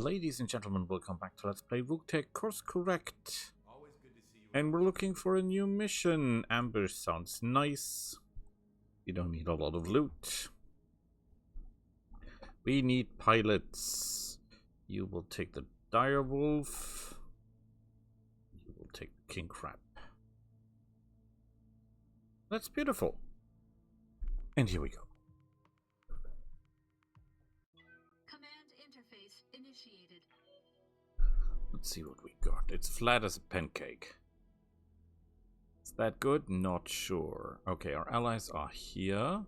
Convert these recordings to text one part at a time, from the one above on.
Ladies and gentlemen, welcome back to Let's Play Roguetech Course Correct. And we're looking for a new mission. Ambush sounds nice. You don't need a lot of loot. We need pilots. You will take the dire wolf. You will take the king crab. That's beautiful. And here we go. Initiated. Let's see what we got. It's flat as a pancake. Is that good? Not sure. Okay, our allies are here.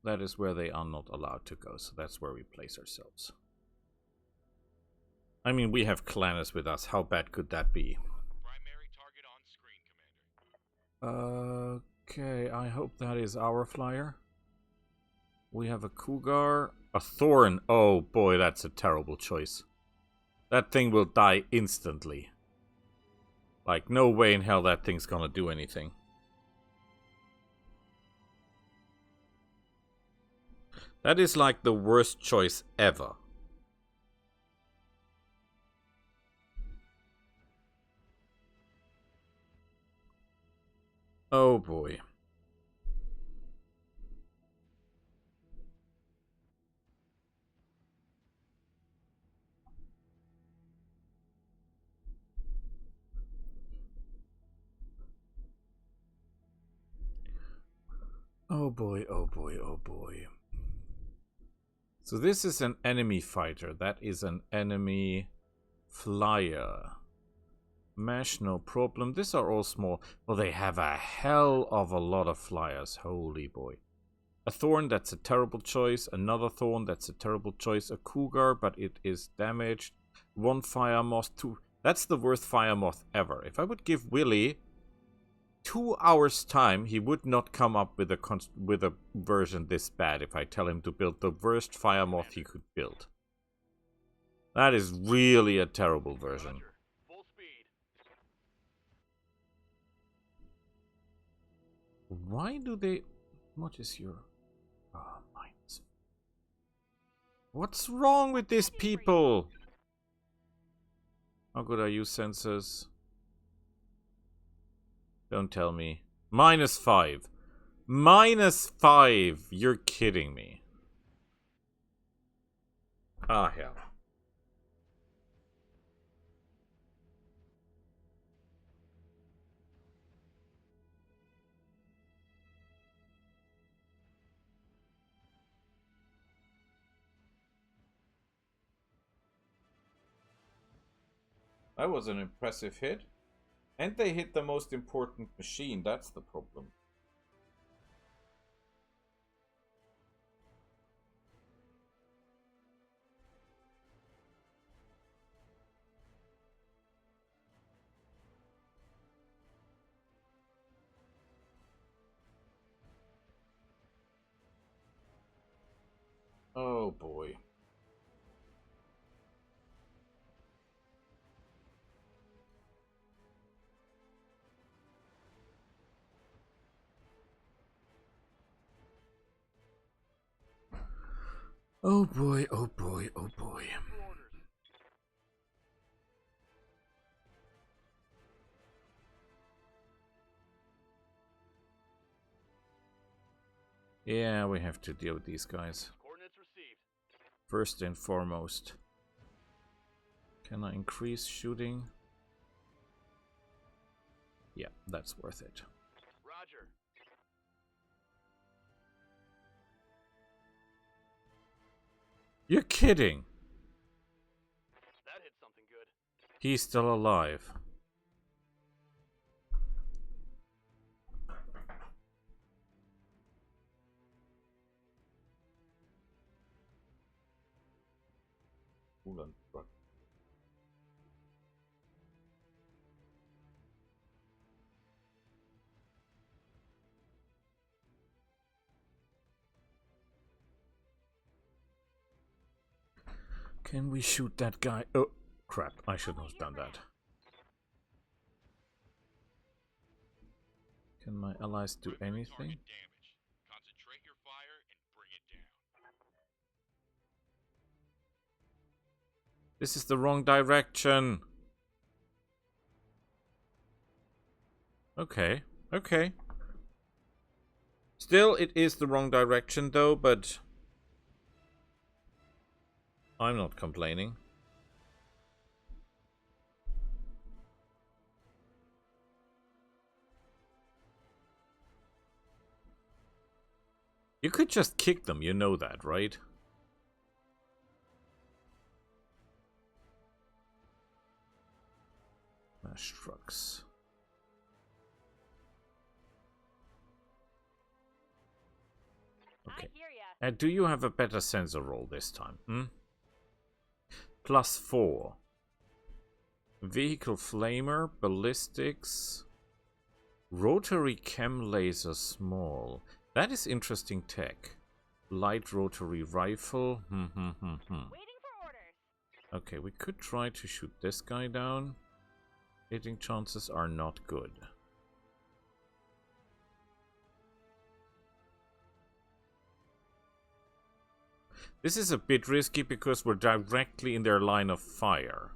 That is where they are not allowed to go, so that's where we place ourselves. I mean, we have Clannis with us. How bad could that be? Primary target on screen, Commander. Okay, I hope that is our flyer. We have a Cougar. A Thorn. Oh boy, that's a terrible choice. That thing will die instantly. Like, no way in hell that thing's gonna do anything. That is like the worst choice ever. Oh boy. Oh boy, oh boy, oh boy. So this is an enemy fighter. That is an enemy flyer. Mesh, no problem. These are all small. Well, they have a hell of a lot of flyers. Holy boy. A Thorn, that's a terrible choice. Another Thorn, that's a terrible choice. A Cougar, but it is damaged. One Fire Moth, two. That's the worst Fire Moth ever. If I would give Willy 2 hours time, he would not come up with a version this bad if I tell him to build the worst Fire Moth he could build. That is really a terrible version. Roger. Full speed. Why do they... What is your... Oh, mines. What's wrong with these people? How good are you, sensors? Don't tell me. -5. -5! You're kidding me. Ah, hell. That was an impressive hit. And they hit the most important machine, that's the problem. Oh boy. Oh boy, oh boy, oh boy. Yeah, we have to deal with these guys. Coordinates received. First and foremost. Can I increase shooting? Yeah, that's worth it. Roger. You're kidding! That hit something good. He's still alive. Can we shoot that guy? Oh, crap. I shouldn't have done that. Can my allies do anything? Target damage. Concentrate your fire and bring it down. This is the wrong direction. Okay, okay. Still, it is the wrong direction though, but I'm not complaining. You could just kick them, you know that, right? Mash trucks. Okay. I hear ya. And do you have a better sensor roll this time? Hmm? +4. Vehicle flamer, ballistics, rotary chem laser small. That is interesting tech. Light rotary rifle. Waiting for orders. Okay, we could try to shoot this guy down. Hitting chances are not good. This is a bit risky because we're directly in their line of fire.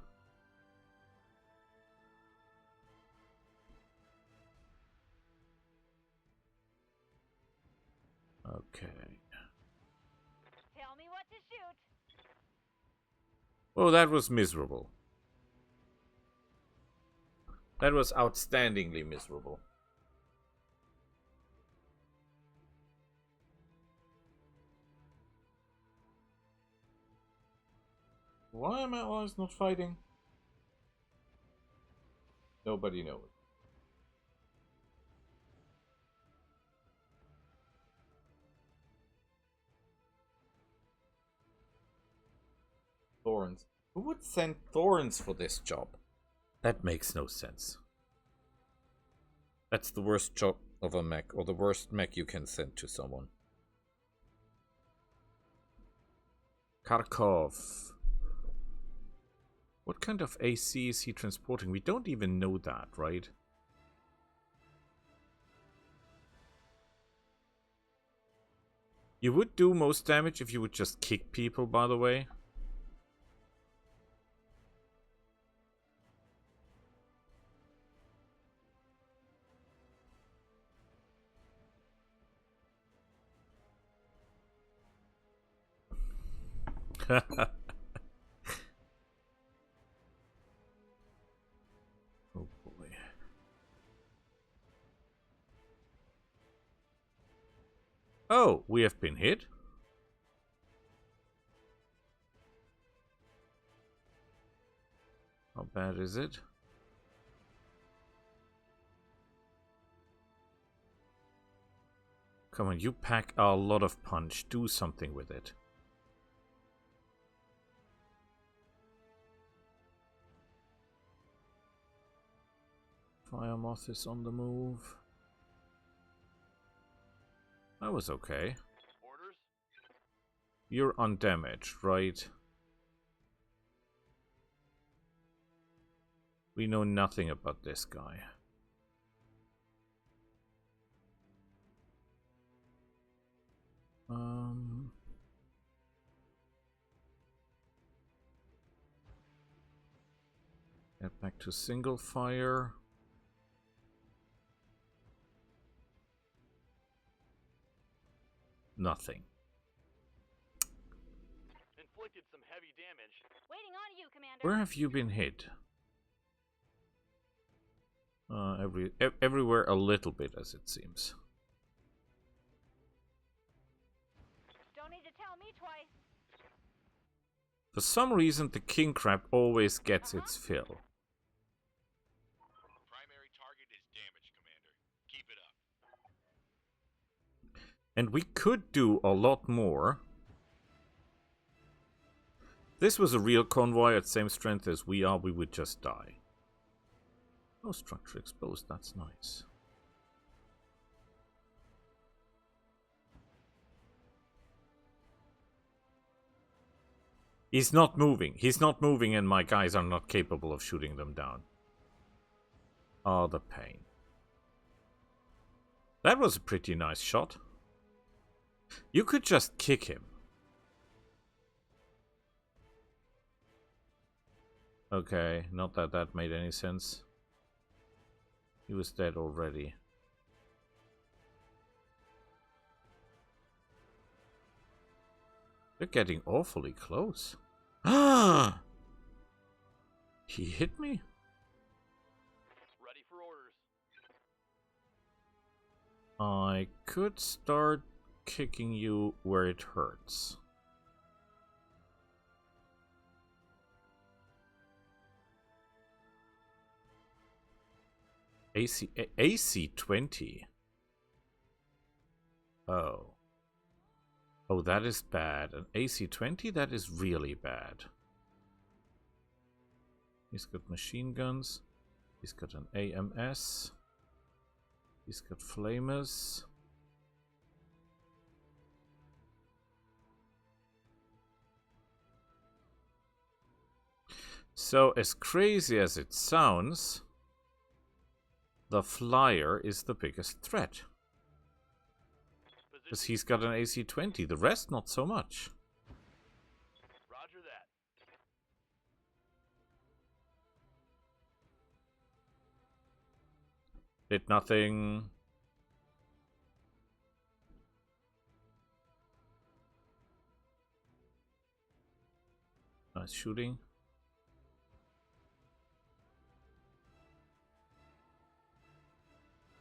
Okay. Tell me what to shoot. Oh, that was miserable. That was outstandingly miserable. Why am I always not fighting? Nobody knows. Thorns. Who would send thorns for this job? That makes no sense. That's the worst job of a mech, or the worst mech you can send to someone. Kharkov. What kind of AC is he transporting? We don't even know that, right? You would do most damage if you would just kick people, by the way. Oh boy. Oh, we have been hit? How bad is it? Come on, you pack a lot of punch. Do something with it. Fire moth is on the move. That was okay. Orders? You're undamaged, right? We know nothing about this guy. Get back to single fire. Nothing. Inflicted some heavy damage. Waiting on you, Commander. Where have you been hit? Everywhere a little bit, as it seems. Don't need to tell me twice. For some reason, the king crab always gets its fill. Primary target is damaged, Commander. Keep it up. And we could do a lot more. If this was a real convoy at same strength as we are, we would just die. No structure exposed, that's nice. He's not moving. He's not moving and my guys are not capable of shooting them down. Oh, the pain. That was a pretty nice shot. You could just kick him. Okay, not that that made any sense. He was dead already. They're getting awfully close. Ah! He hit me? Ready for orders. I could start kicking you where it hurts. AC 20. Oh. Oh, that is bad. An AC 20? That is really bad. He's got machine guns. He's got an AMS. He's got flamers. So, as crazy as it sounds, the flyer is the biggest threat. Because he's got an AC 20, the rest not so much. Roger that. Did nothing. Nice shooting.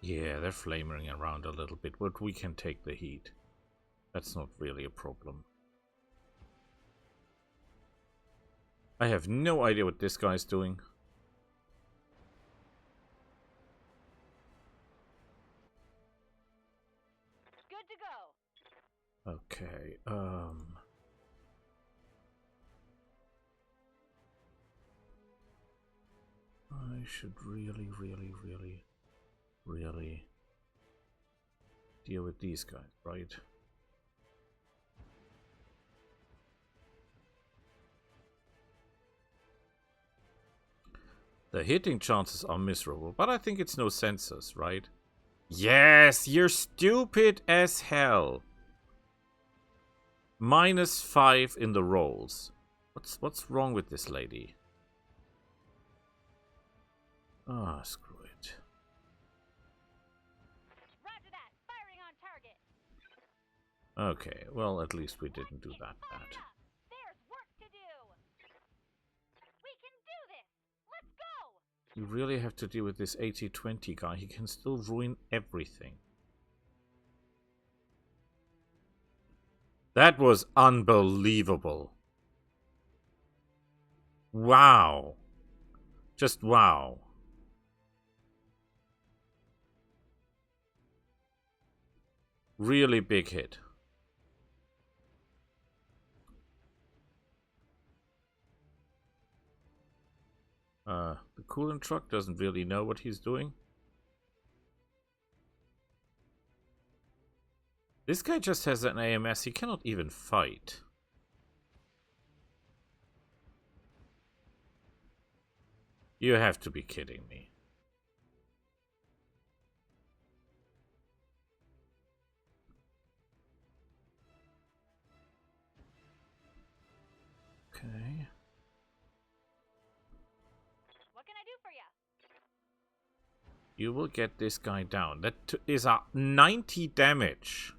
Yeah, they're flaming around a little bit, but we can take the heat. That's not really a problem. I have no idea what this guy's doing. Good to go. Okay, I should really deal with these guys, right? The hitting chances are miserable, but I think it's no census, right? Yes, you're stupid as hell. -5 in the rolls. What's wrong with this lady? Ah, screw it. Roger that. Firing on target. Okay, well, at least we didn't do that bad. There's work to do. We can do this. Let's go. You really have to deal with this 80-20 guy. He can still ruin everything. That was unbelievable. Wow. Just wow. Really big hit. The coolant truck doesn't really know what he's doing. This guy just has an AMS. He cannot even fight. You have to be kidding me. Okay. What can I do for you? You will get this guy down. That is a 90 damage.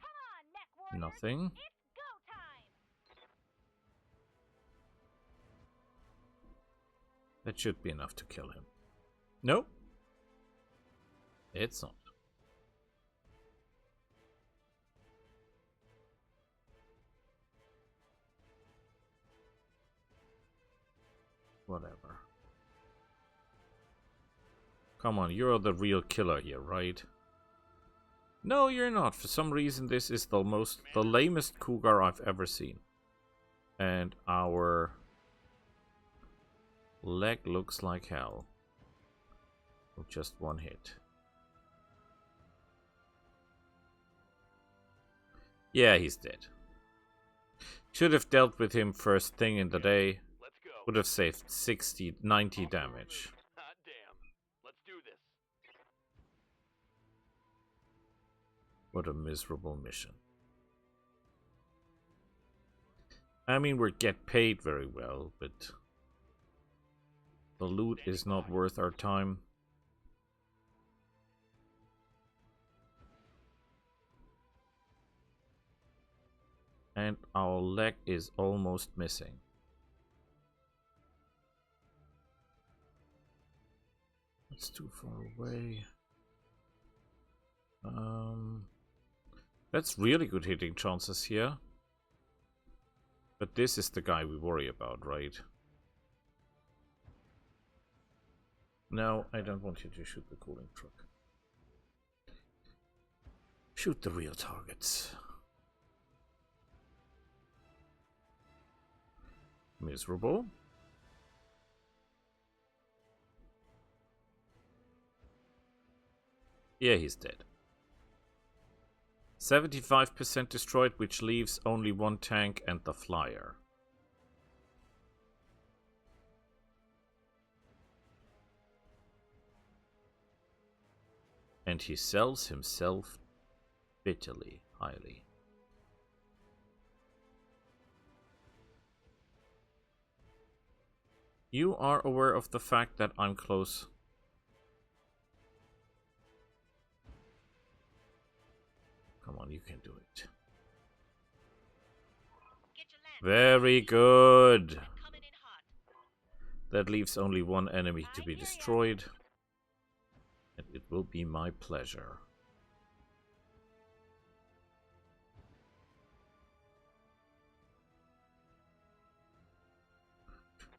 Come on, neck warrior. Nothing. It's go time. That should be enough to kill him. Nope. It's not. Whatever. Come on, you're the real killer here, right? No, you're not. For some reason, this is the lamest cougar I've ever seen. And our leg looks like hell. With just one hit. Yeah, he's dead. Should have dealt with him first thing in the day. Let's go. Would have saved 60, 90 damage. Hot damn. Let's do this. What a miserable mission. I mean, we get paid very well, but the loot is not worth our time. And our leg is almost missing. It's too far away. That's really good hitting chances here. But this is the guy we worry about, right? No, I don't want you to shoot the cooling truck. Shoot the real targets. Miserable. Yeah, he's dead. 75% destroyed, which leaves only one tank and the flyer. And he sells himself bitterly, highly. You are aware of the fact that I'm close. Come on, you can do it. Very good. That leaves only one enemy to be destroyed. And it will be my pleasure.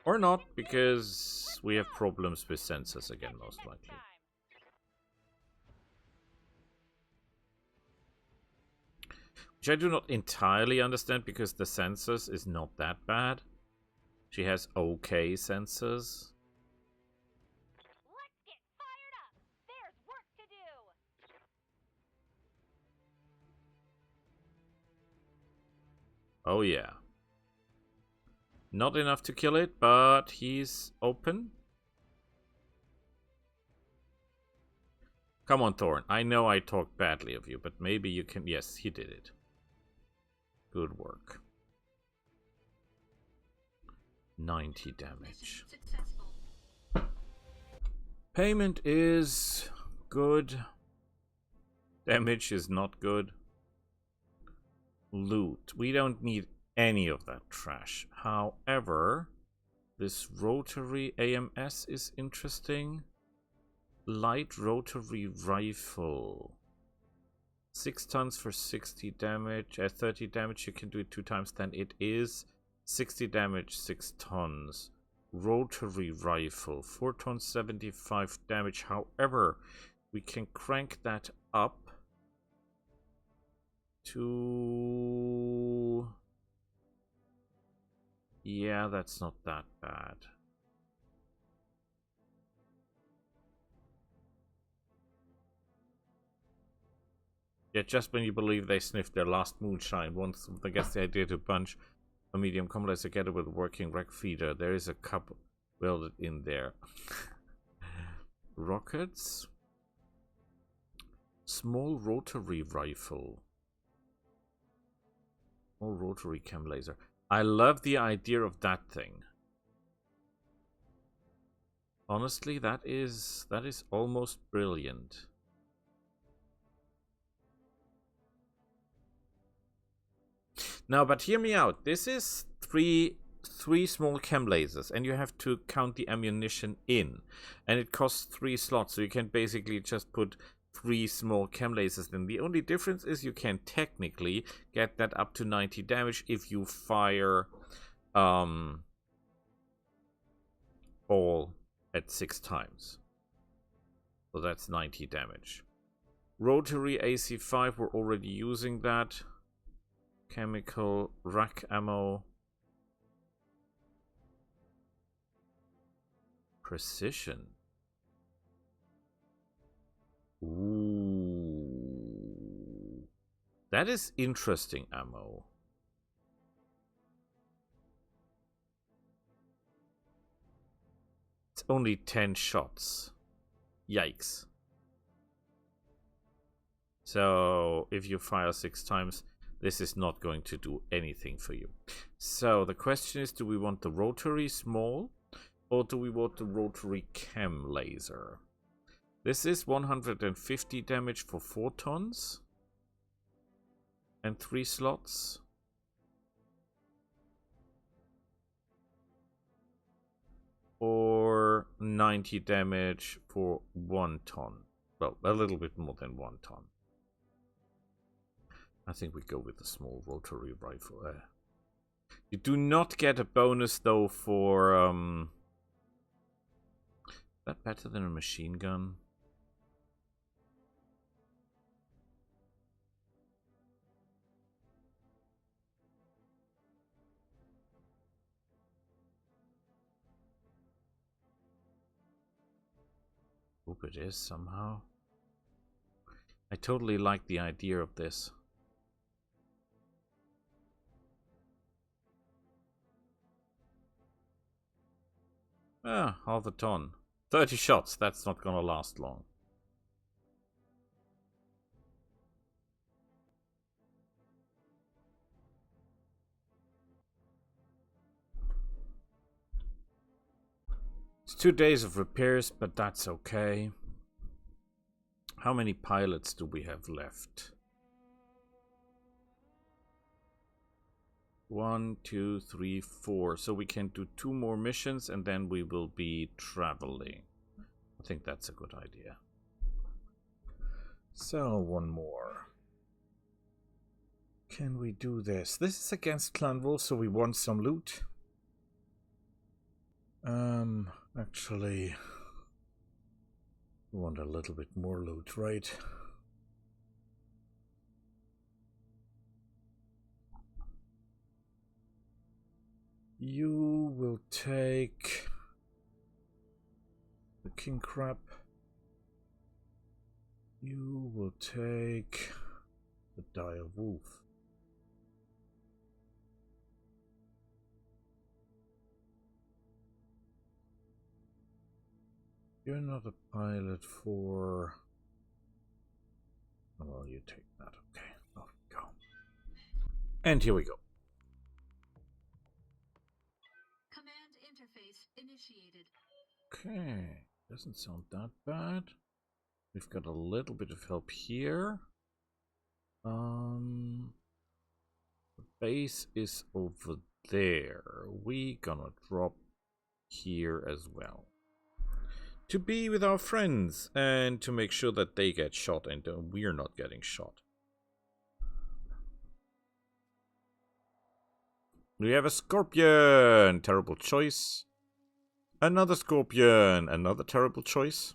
Or not, because we have problems with sensors again, most likely. Which I do not entirely understand, because the sensors is not that bad. She has okay sensors. Let's get fired up. There's work to do. Oh yeah. Not enough to kill it, but he's open. Come on, Thorn. I know I talked badly of you, but maybe you can... Yes, he did it. Good work. 90 damage. Payment is good. Damage is not good. Loot. We don't need any of that trash. However, this rotary AMS is interesting. Light rotary rifle. 6 tons for 60 damage. At 30 damage, you can do it 2 times. Then it is 60 damage, 6 tons. Rotary rifle. 4 tons, 75 damage. However, we can crank that up to... Yeah, that's not that bad. Yeah, just when you believe they sniffed their last moonshine, once I guess the idea to punch a medium combat together with a working wreck feeder, there is a cup welded in there. Rockets. Small rotary rifle. Small rotary chem laser. I love the idea of that thing. Honestly, that is almost brilliant. Now, but hear me out. This is three small chem lasers, and you have to count the ammunition in, and it costs 3 slots. So you can basically just put 3 small chem lasers in. The only difference is you can technically get that up to 90 damage if you fire all at 6 times. So that's 90 damage. Rotary AC5, we're already using that. Chemical, rack ammo. Precision. Ooh. That is interesting ammo. It's only 10 shots. Yikes. So, if you fire 6 times, this is not going to do anything for you. So the question is, do we want the rotary small or do we want the rotary chem laser? This is 150 damage for 4 tons and 3 slots. Or 90 damage for 1 ton. Well, a little bit more than 1 ton. I think we go with the small rotary rifle. You do not get a bonus though for is that better than a machine gun? Hope it is somehow. I totally like the idea of this. Ah, half a ton. 30 shots, that's not gonna last long. It's 2 days of repairs, but that's okay. How many pilots do we have left? 1, 2, 3, 4. So we can do 2 more missions and then we will be traveling. I think that's a good idea. So, 1 more. Can we do this? This is against Clan Wolf, so we want some loot. Actually, we want a little bit more loot, right? You will take the king crab. You will take the dire wolf. You're not a pilot for... Oh, well, you take that. Okay, off we go. And here we go. Command interface initiated. Okay, doesn't sound that bad. We've got a little bit of help here. The base is over there. We gonna drop here as well. To be with our friends and to make sure that they get shot and we're not getting shot. We have a scorpion! Terrible choice. Another scorpion! Another terrible choice.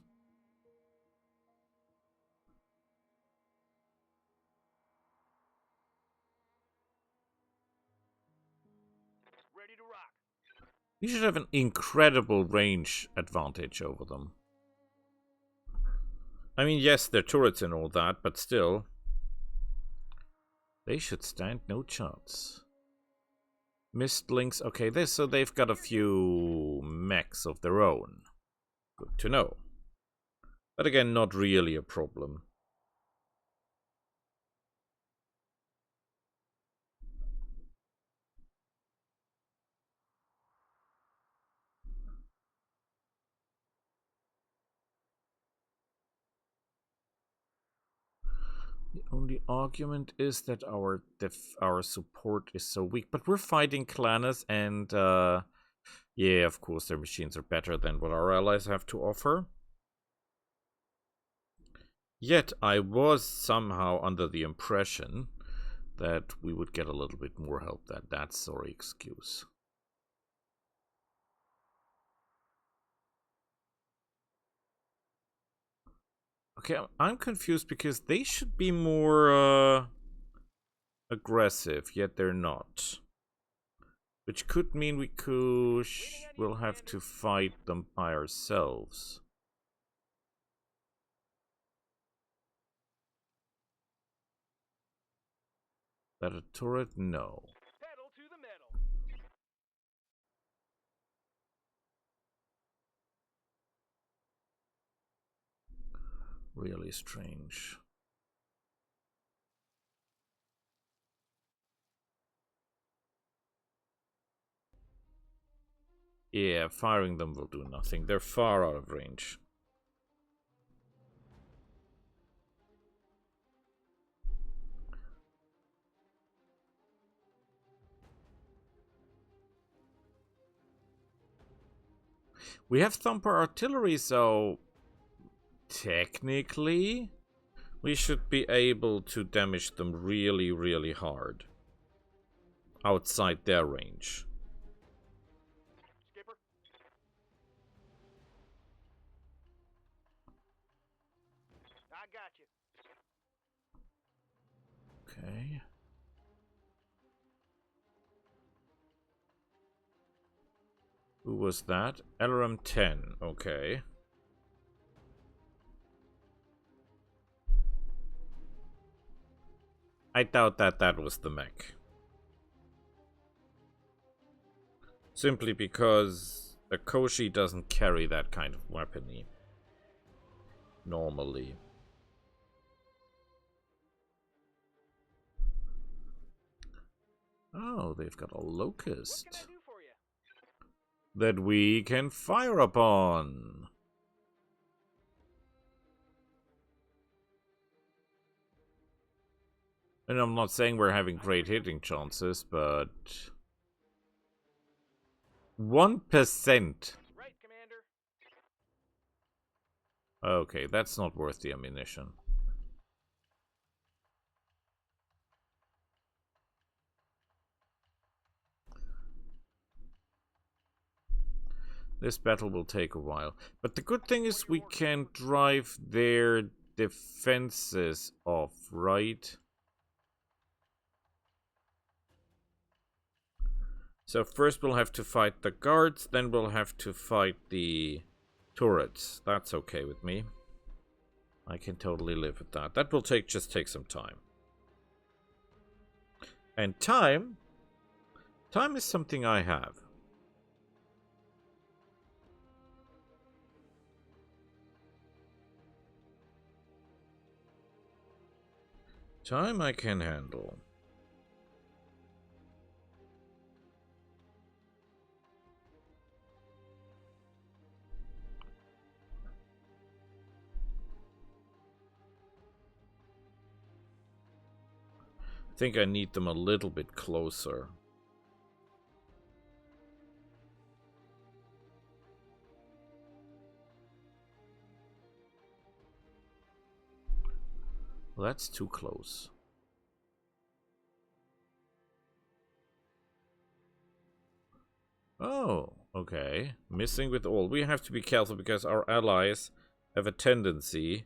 Ready to rock. We should have an incredible range advantage over them. I mean, yes, they're turrets and all that, but still. They should stand no chance. Mistlings, okay, so they've got a few mechs of their own. Good to know. But again, not really a problem. The only argument is that our support is so weak. But we're fighting Clanners and yeah, of course their machines are better than what our allies have to offer. Yet I was somehow under the impression that we would get a little bit more help. That's sorry excuse. Okay, I'm confused because they should be more aggressive, yet they're not. Which could mean we'll have to fight them by ourselves. That a turret? No. Pedal to the metal. Really strange. Yeah, firing them will do nothing. They're far out of range. We have Thumper artillery, so technically we should be able to damage them really, really hard outside their range. Skipper. I got you. Okay. Who was that? LRM 10. Okay. I doubt that that was the mech. Simply because the Koshi doesn't carry that kind of weaponry. Normally. Oh, they've got a locust What can I do for you? that we can fire upon. And I'm not saying we're having great hitting chances, but 1%. Right, Commander. Okay, that's not worth the ammunition. This battle will take a while. But the good thing is we can drive their defenses off, right? So first we'll have to fight the guards, then we'll have to fight the turrets. That's okay with me. I can totally live with that. That will just take some time. And time is something I have. Time I can handle. I think I need them a little bit closer. Well, that's too close. Oh, okay. Missing with all. We have to be careful because our allies have a tendency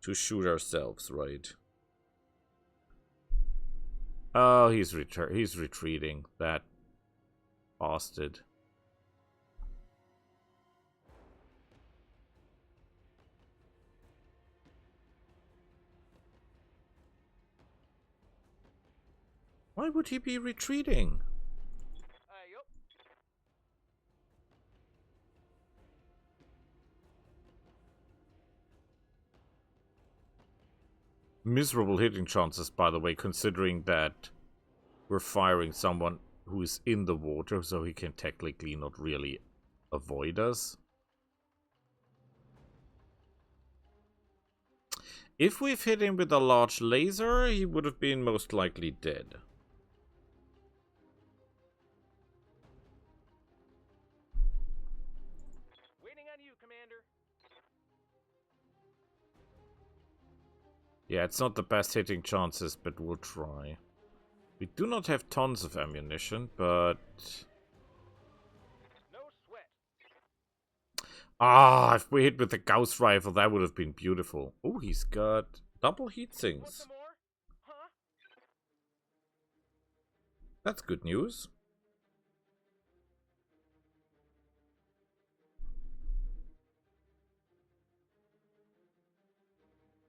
to shoot ourselves, right? Oh, he's retreating. That bastard. Why would he be retreating? Yup. Miserable hitting chances, by the way, considering that we're firing someone who is in the water, so he can technically not really avoid us. If we've hit him with a large laser, he would have been most likely dead. Waiting on you, Commander. Yeah, it's not the best hitting chances, but we'll try. We do not have tons of ammunition, but... No sweat. Ah, if we hit with the Gauss rifle, that would have been beautiful. Oh, he's got double heat Want sinks. some more? Huh? That's good news.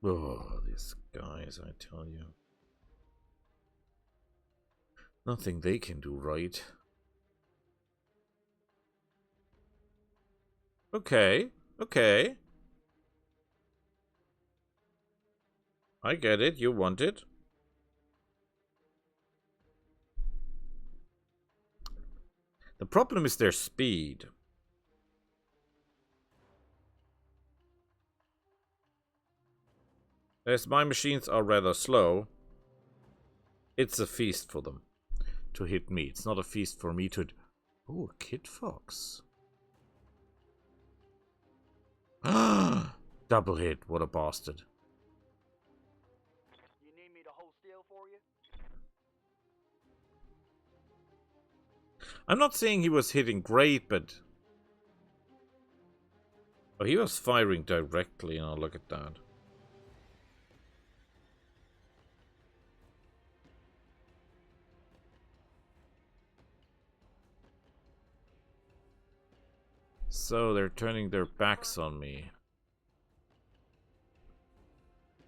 Oh, these guys, I tell you. Nothing they can do right. Okay, okay. I get it, you want it. The problem is their speed. As my machines are rather slow, it's a feast for them to hit me. It's not a feast for me to... Oh, a Kid Fox. Double hit. What a bastard. You need me to hold still for you? I'm not saying he was hitting great, but... Oh, he was firing directly. Oh, look at that. So they're turning their backs on me.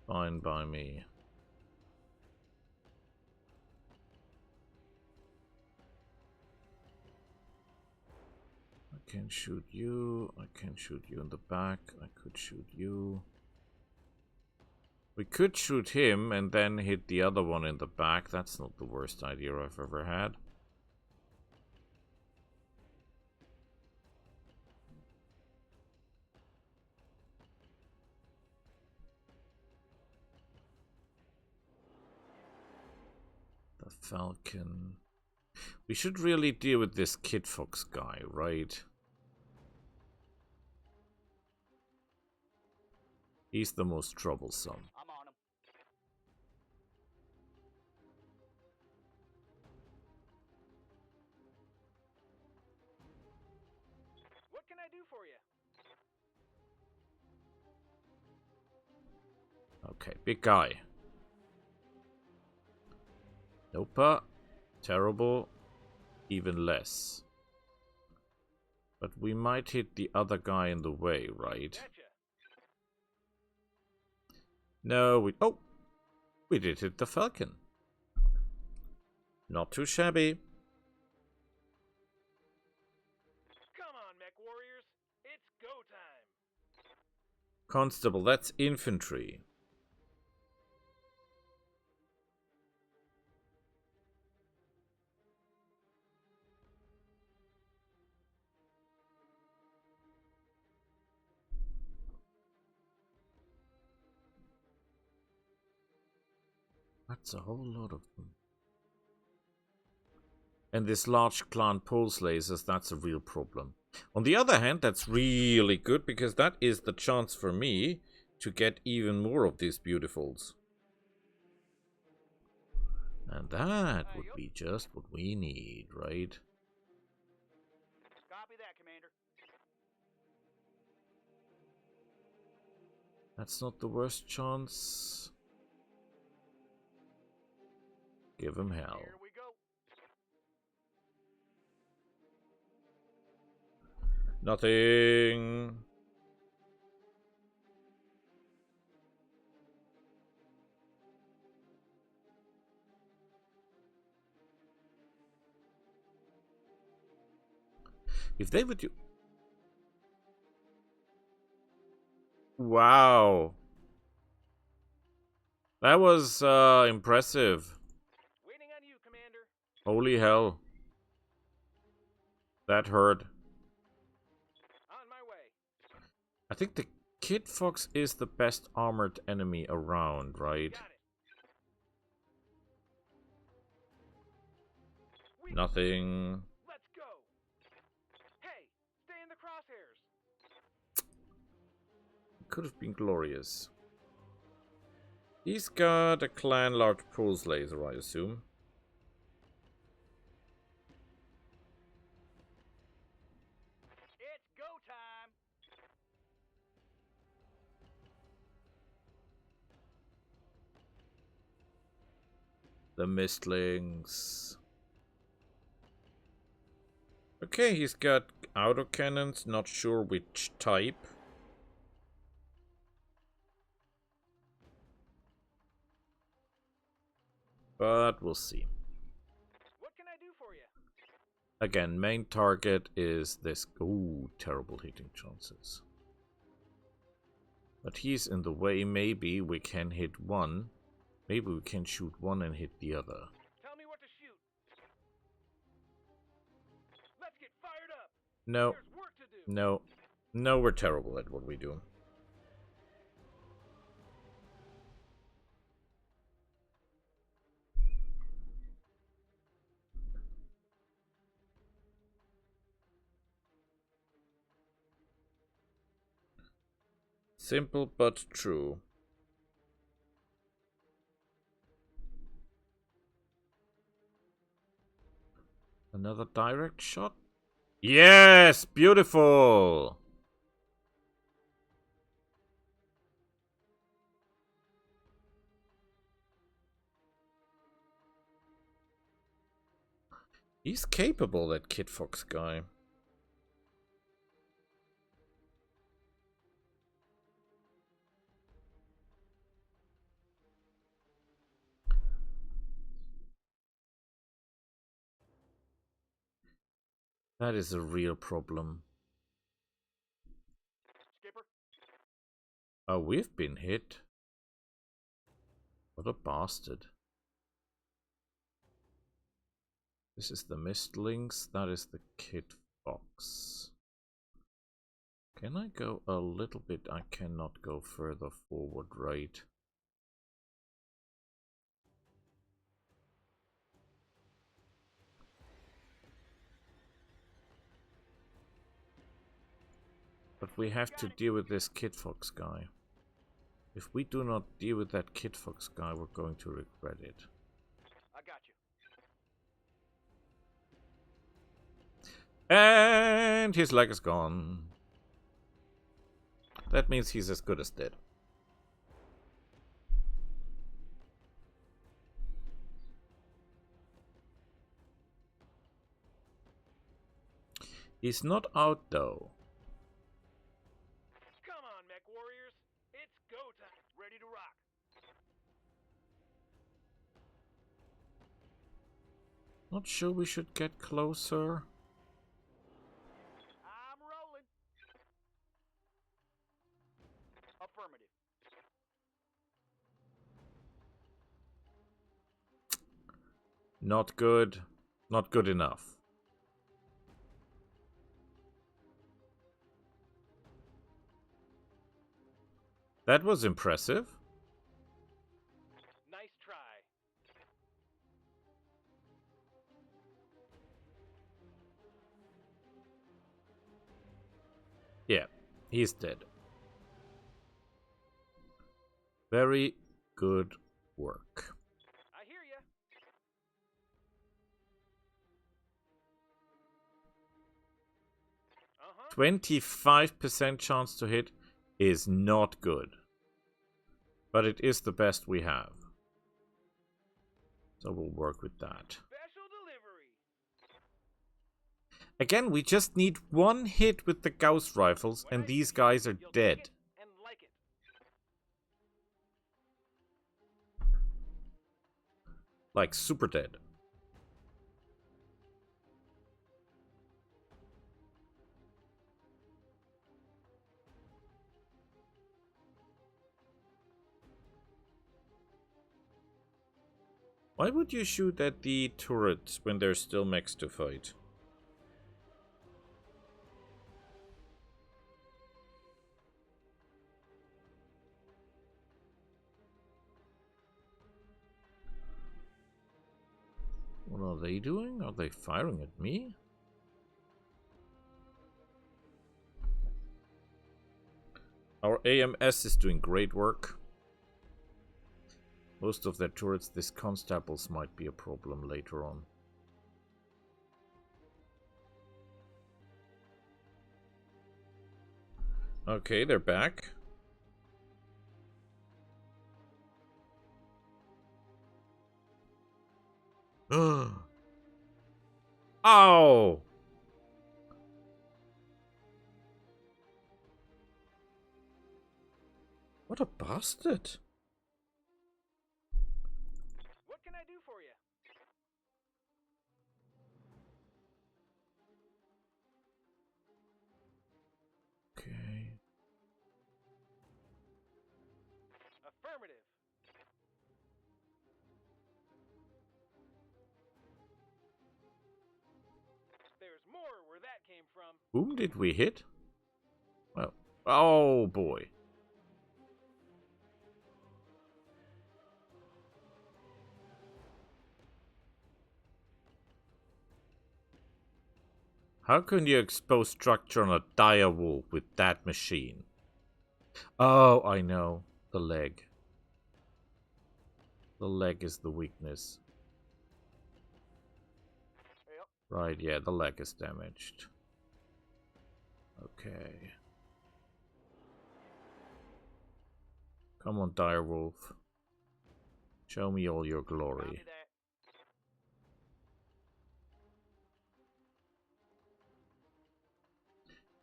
Fine by me. I can shoot you. I can shoot you in the back. I could shoot you. We could shoot him and then hit the other one in the back. That's not the worst idea I've ever had. The Falcon. We should really deal with this Kid Fox guy, right? He's the most troublesome. I'm on him. What can I do for you? Okay, big guy. Nope. Terrible. Even less. But we might hit the other guy in the way, right? Gotcha. No, we... Oh! We did hit the Falcon. Not too shabby. Come on, mech warriors. It's go time. Constable, that's infantry. That's a whole lot of them. And this large clan pulse lasers, that's a real problem. On the other hand, that's really good, because that is the chance for me to get even more of these beautifuls. And that would be just what we need, right? Copy that, Commander. That's not the worst chance. Give him hell. Here we go. Nothing. If they would do... Wow. That was impressive. Waiting on you, Commander. Holy hell. That hurt. On my way. I think the Kid Fox is the best armored enemy around, right? Got it. Nothing. Let's go. Hey, stay in the crosshairs. Could have been glorious. He's got a clan large pulse laser, I assume. It's go time. The Mistlings. Okay, he's got autocannons, not sure which type. But we'll see. What can I do for you? Again, main target is this. Ooh, terrible hitting chances. But he's in the way. Maybe we can hit one. Maybe we can shoot one and hit the other. Tell me what to shoot. Let's get fired up. No, There's work to do. no, no, we're terrible at what we do. Simple but true. Another direct shot? Yes! Beautiful! He's capable, that Kid Fox guy. That is a real problem. Skipper? Oh, we've been hit. What a bastard. This is the Mistlings, that is the Kid Fox. Can I go a little bit? I cannot go further forward, right? But we have to deal with this Kid Fox guy. If we do not deal with that Kid Fox guy, we're going to regret it. I got you. And his leg is gone. That means he's as good as dead. He's not out though. Come on, mech warriors. It's go time. Ready to rock. Not sure we should get closer. I'm rolling. Affirmative. Not good. Not good enough. That was impressive. Nice try. Yeah, he's dead. Very good work. I hear ya. 25% chance to hit is not good. But it is the best we have. So we'll work with that. Special delivery. Again, we just need one hit with the Gauss rifles and these guys are You'll take dead. it and like it. Like super dead. Why would you shoot at the turrets when there's still mechs to fight? What are they doing? Are they firing at me? Our AMS is doing great work. Most of their turrets, this constables might be a problem later on. Okay, they're back. Ow! What a bastard. What can I do for you? Okay. Affirmative. There's more where that came from. Whom did we hit? Well, oh boy. How can you expose structure on a dire wolf with that machine? Oh, I know. The leg. The leg is the weakness. Yep. Right, yeah, the leg is damaged. Okay. Come on, Direwolf. Show me all your glory. Copy that.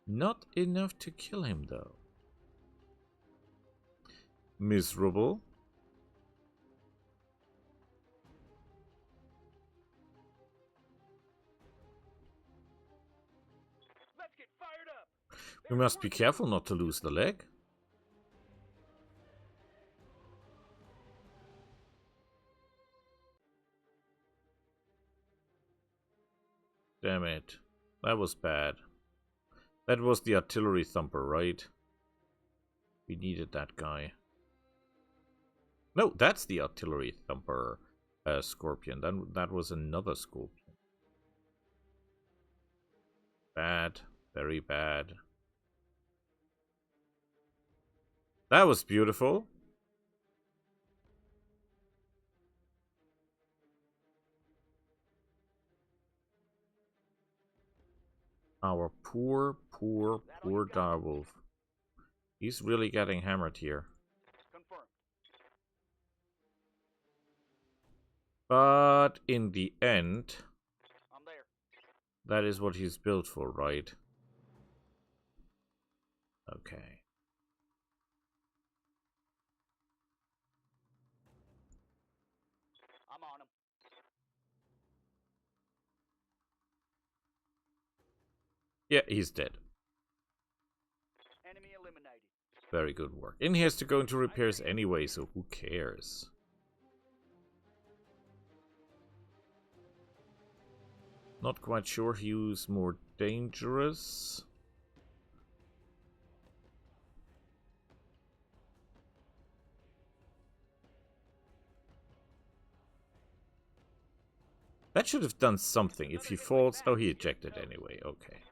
Not enough to kill him, though. Miserable. Let's get fired up. We must be careful not to lose the leg. Damn it. That was bad. That was the artillery thumper, right? We needed that guy. No, that's the artillery thumper scorpion. That was another scorpion. Bad. Very bad. That was beautiful. Our poor direwolf. He's really getting hammered here. Confirmed. But in the end, I'm there. that is what he's built for, right? Okay. I'm on him. Yeah, he's dead. Enemy eliminated. Very good work. And he has to go into repairs anyway, so who cares? Not quite sure who's more dangerous. That should have done something. If he falls... Oh, he ejected anyway. Okay.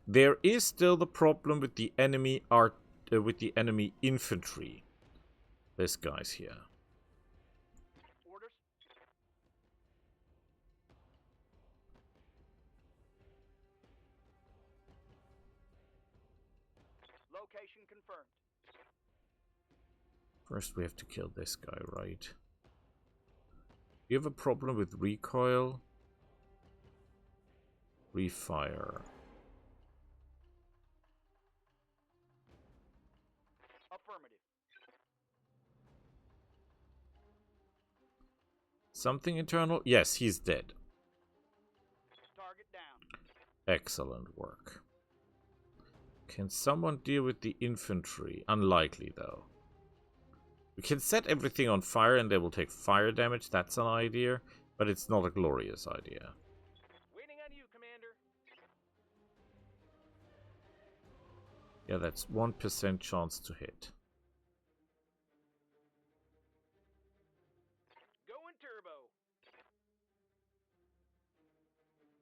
There is still the problem with the enemy infantry. This guy's here. Orders. Location confirmed. First we have to kill this guy, right? You have a problem with recoil? Refire. Affirmative. Something internal? Yes, he's dead. Target down. Excellent work. Can someone deal with the infantry? Unlikely, though. We can set everything on fire and they will take fire damage. That's an idea, but it's not a glorious idea. Waiting on you, Commander. Yeah, that's 1% chance to hit. Going turbo.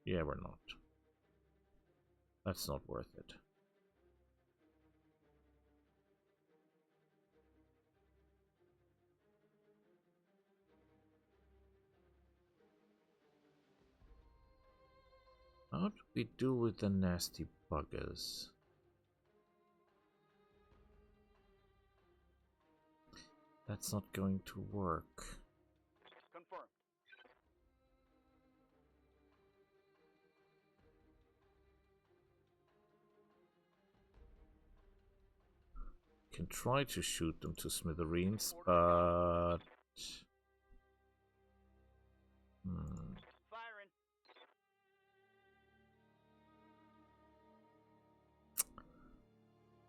Yeah, we're not. That's not worth it. How do we do with the nasty buggers? That's not going to work. Confirmed. Can try to shoot them to smithereens, but... Firing.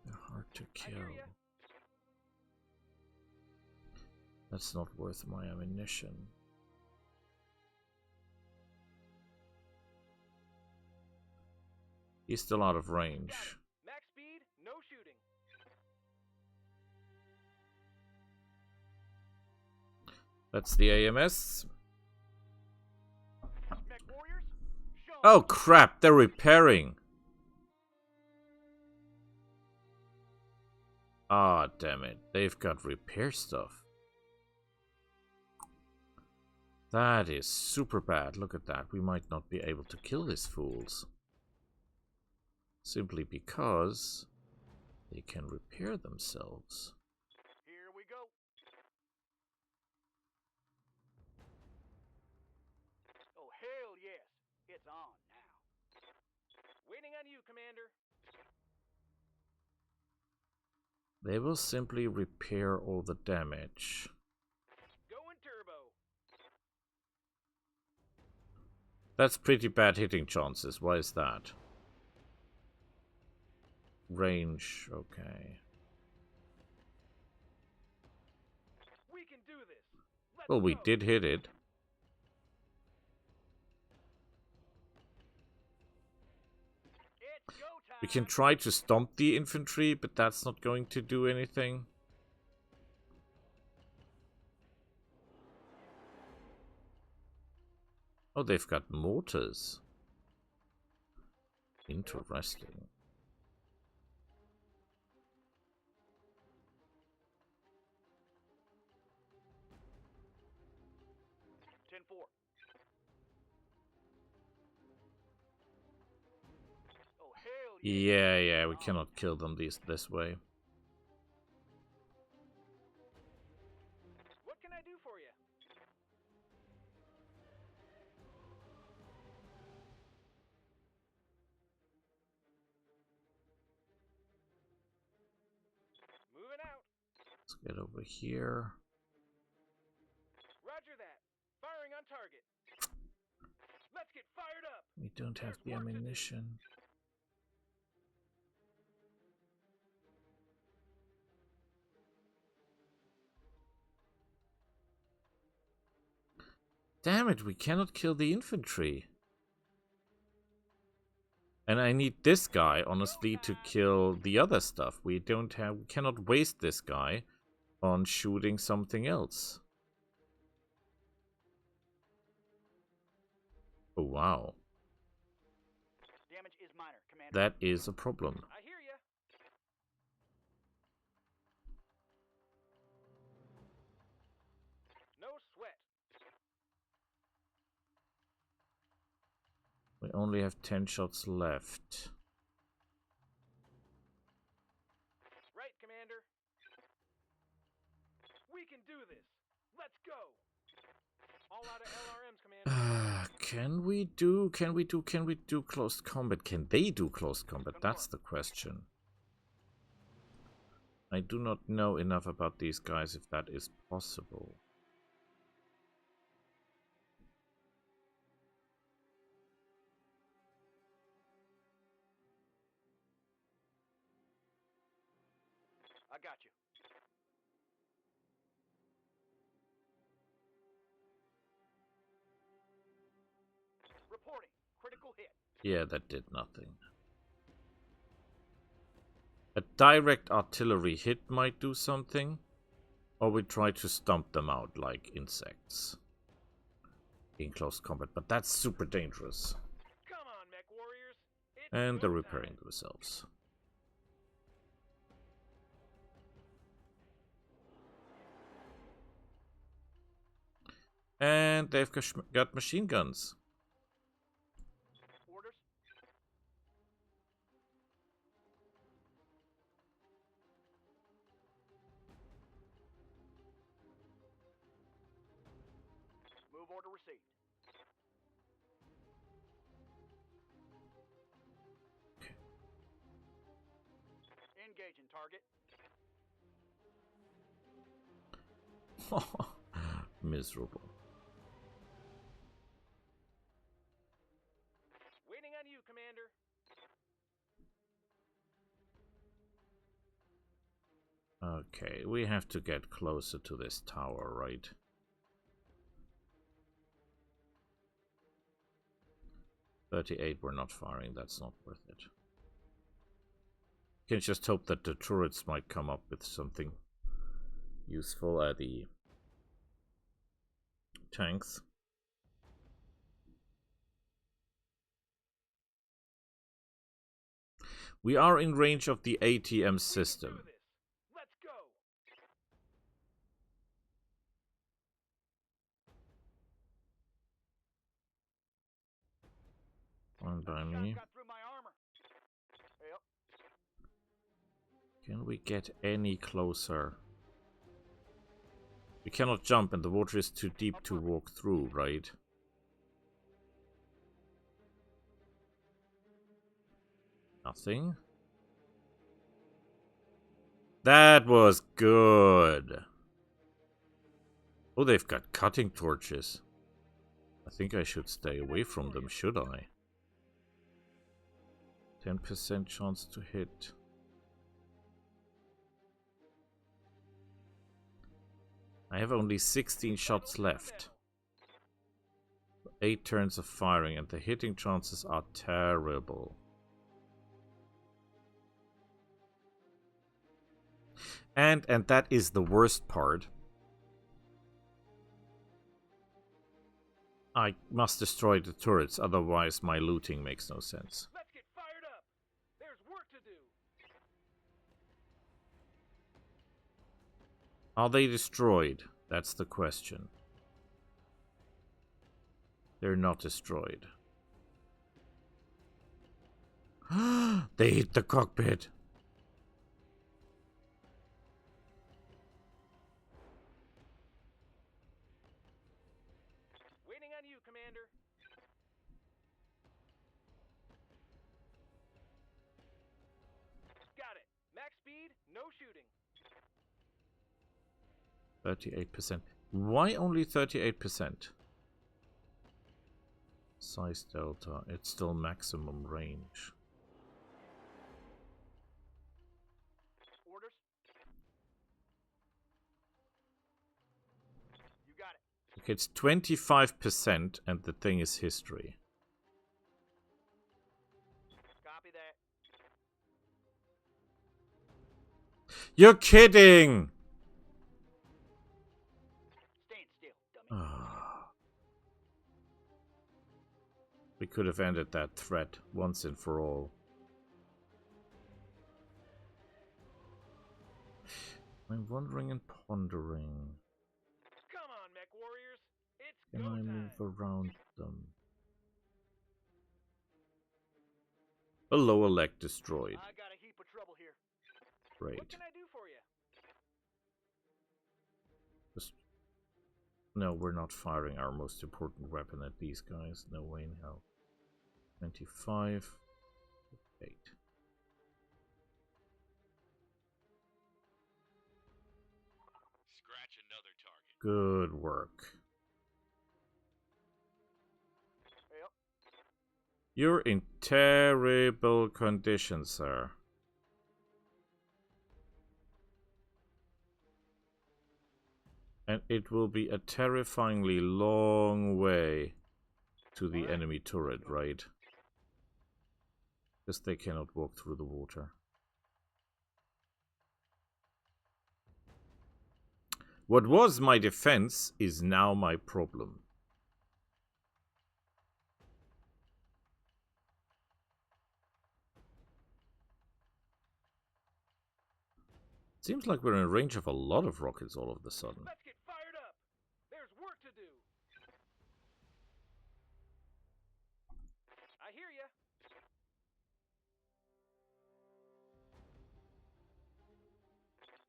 They're hard to I hear kill. ya. That's not worth my ammunition. He's still out of range. Max speed, no shooting. That's the AMS. Mech warriors, show 'em. Oh crap, they're repairing. Ah, damn it. They've got repair stuff. That is super bad. Look at that. We might not be able to kill these fools. Simply because they can repair themselves. Here we go. Oh, hell yes. It's on now. Waiting on you, Commander. They will simply repair all the damage. Going turbo. That's pretty bad hitting chances. Why is that? Range, okay. We can do this. Let's Well, we go. did hit it. It's go time. We can try to stomp the infantry, but that's not going to do anything. Oh, they've got mortars. Interesting. Four. Oh, hell yeah. Yeah, we cannot kill them this way. What can I do for you? Moving out. Let's get over here. Roger that. Firing on target. Let's get fired up. We don't have the ammunition. Damn it, we cannot kill the infantry. And I need this guy, honestly, to kill the other stuff. We cannot waste this guy on shooting something else. Oh, wow. Damage is minor, Commander. That is a problem. I hear ya. No sweat. We only have 10 shots left. Right, Commander. We can do this. Let's go. All out of LRMs, Commander. Can we do close combat? Can they do close combat? That's the question. I do not know enough about these guys if that is possible. I got you. Reporting. Critical hit. Yeah, that did nothing. A direct artillery hit might do something. Or we try to stomp them out like insects in close combat, but that's super dangerous. Come on, mech warriors. It's And they're go repairing time. themselves. And they've got machine guns. Orders. Move order received. Engaging target. Miserable. Waiting on you, Commander. Okay, we have to get closer to this tower, right? .38, we're not firing, that's not worth it. Can just hope that the turrets might come up with something useful. The tanks. We are in range of the ATM system. Fine by Shots me. got through my armor. Yep. Can we get any closer? We cannot jump and the water is too deep to walk through, right? Nothing. That was good. Oh, they've got cutting torches. I think I should stay away from them, should I? 10% chance to hit. I have only 16 shots left. 8 turns of firing and the hitting chances are terrible. And that is the worst part. I must destroy the turrets, otherwise my looting makes no sense. Let's get fired up. There's work to do. Are they destroyed? That's the question. They're not destroyed. They hit the cockpit. Waiting on you, Commander. Got it. Max speed, no shooting. 38%. Why only 38%? Size delta. It's still maximum range. Orders. You got it. Okay, it's 25% and the thing is history. Copy that. You're kidding! Stand still, dummy. We could have ended that threat once and for all. I'm wondering and pondering. Come on, mech warriors. It's Can go I time. move around them? A lower leg destroyed. I got a heap of trouble here. Great. What can I do for you? No, we're not firing our most important weapon at these guys. No way in hell. 25. 8. Scratch another target. Good work. Yep. You're in terrible condition, sir. And it will be a terrifyingly long way to the enemy turret, right? Because they cannot walk through the water. What was my defense is now my problem. Seems like we're in range of a lot of rockets all of a sudden. Let's get fired up. There's work to do. I hear ya.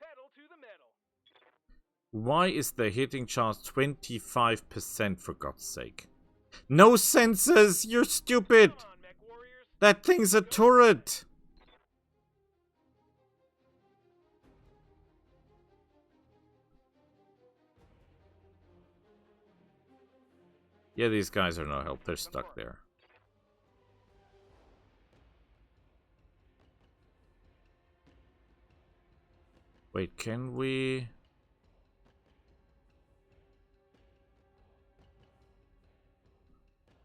Pedal to the metal. Why is the hitting chance 25% for God's sake? No sensors! You're stupid! Come on, mech warriors. That thing's a turret! Yeah, these guys are no help. They're stuck there. Wait, can we...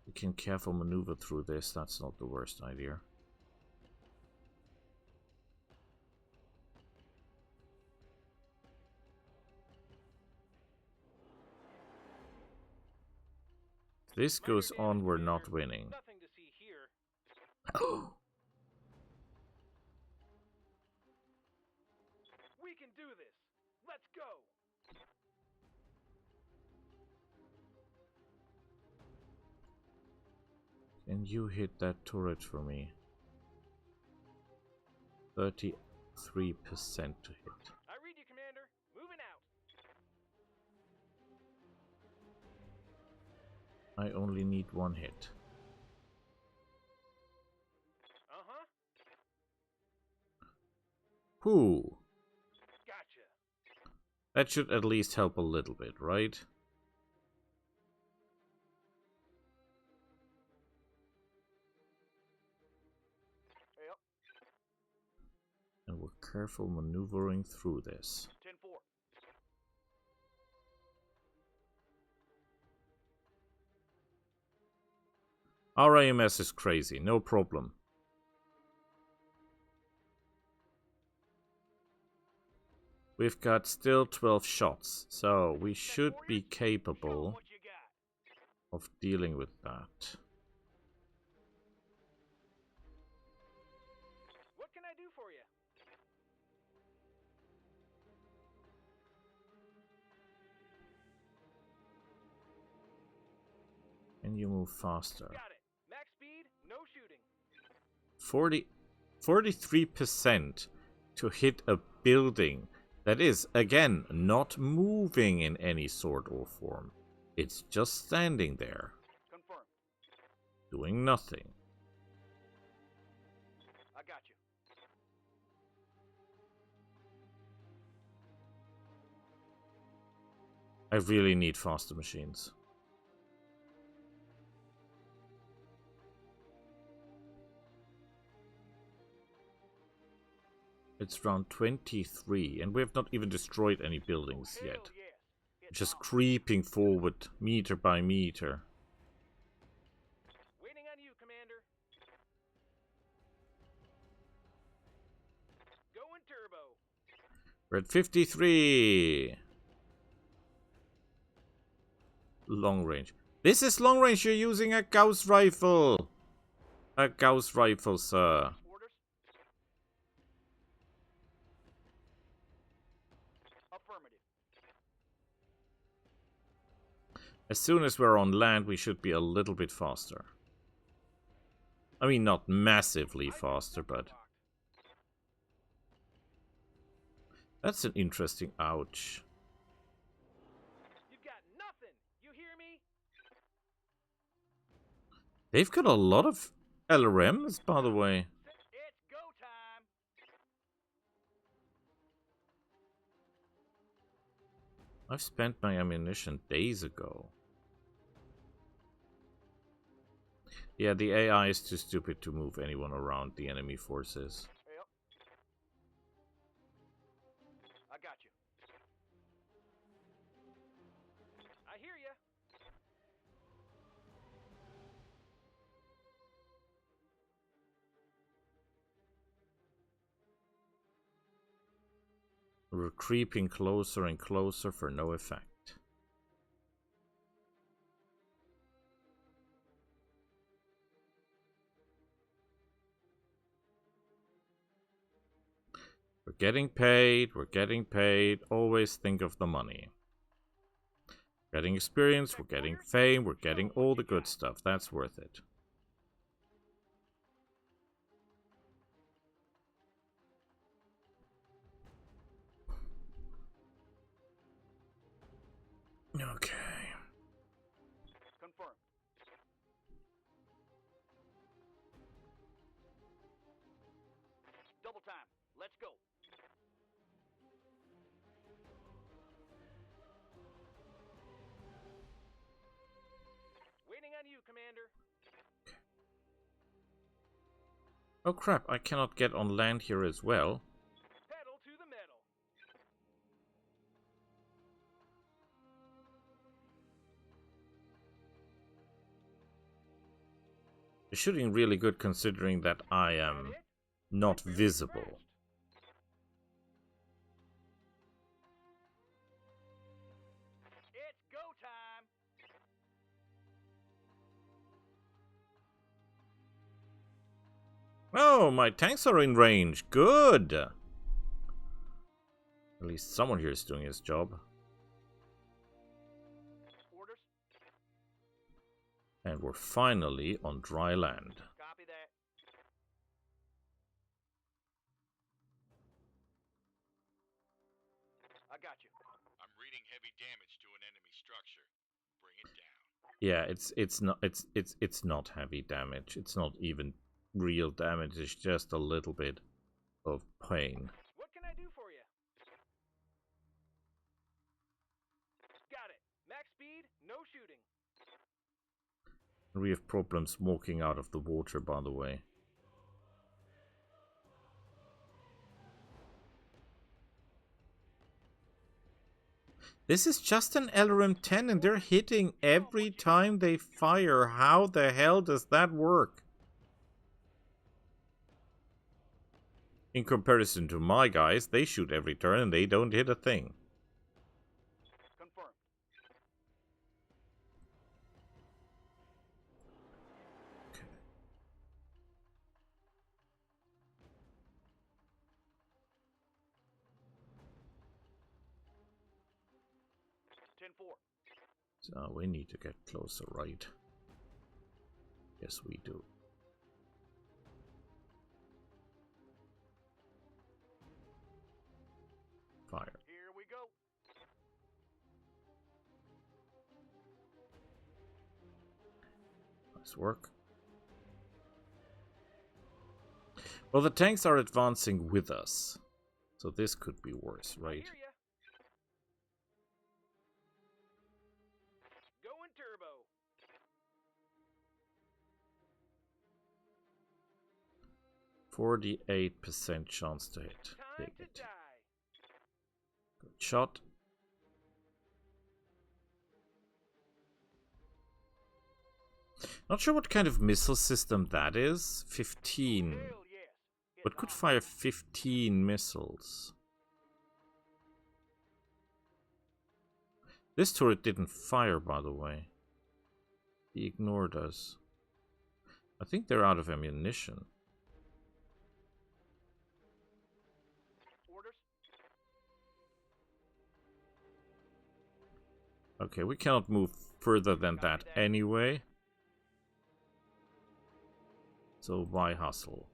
We can careful maneuver through this. That's not the worst idea. If this goes on, we're not winning. Nothing to see here. We can do this. Let's go. And you hit that turret for me. 33% to hit. I read you, Commander. Moving out. I only need one hit. Uh-huh. Whew. Gotcha. That should at least help a little bit, right? Yep. And we're careful maneuvering through this. 10-4. Our AMS is crazy, no problem. We've got still 12 shots, so we should be capable What you got? of dealing with that. What can I do for you? Can you move faster? Got it. Max speed, no shooting. 43% to hit a building that is, again, not moving in any sort or form. It's just standing there, Confirmed. doing nothing. I got you. I really need faster machines. It's round 23, and we have not even destroyed any buildings Hell yet. yes. It's Just on. creeping forward, meter by meter. Waiting on you, Commander. Going turbo. We're at 53. Long range. This is long range. You're using a Gauss rifle. A Gauss rifle, sir. Orders. Affirmative. As soon as we're on land, we should be a little bit faster. I mean, not massively faster, but... That's an interesting ouch. You've got nothing. You hear me? They've got a lot of LRMs, by the way. It's go time. I've spent my ammunition days ago. Yeah, the AI is too stupid to move anyone around the enemy forces. Yep. I got you. I hear ya. We're creeping closer and closer for no effect. We're getting paid, we're getting paid. Always think of the money. We're getting experience, we're getting fame, we're getting all the good stuff. That's worth it. Okay. Confirmed. Double time. Let's go. Waiting on you, Commander. Oh crap, I cannot get on land here as well. Pedal to the metal. You're shooting really good considering that I am not visible. It's go time. Oh, my tanks are in range. Good. At least someone here is doing his job. Orders. And we're finally on dry land. Copy that. I got you. I'm reading heavy damage to an enemy structure. Bring it down. Yeah, it's not heavy damage. It's not even real damage. It's just a little bit of pain. What can I do for you? Got it. Max speed, no shooting. We have problems walking out of the water, by the way. This is just an LRM-10 and they're hitting every time they fire. How the hell does that work? In comparison to my guys, they shoot every turn and they don't hit a thing. Confirmed. Okay. 10-4. So we need to get closer, right? Yes, we do. Fire. Here we go. Nice work. Well, the tanks are advancing with us. So this could be worse, I right? hear ya. Going turbo. 48% chance to hit. Time Take to it. die. Good shot. Not sure what kind of missile system that is. 15. Hell yes. But could fire 15 missiles. This turret didn't fire, by the way. He ignored us. I think they're out of ammunition. Orders. Okay, we cannot move further than that anyway. So why hustle?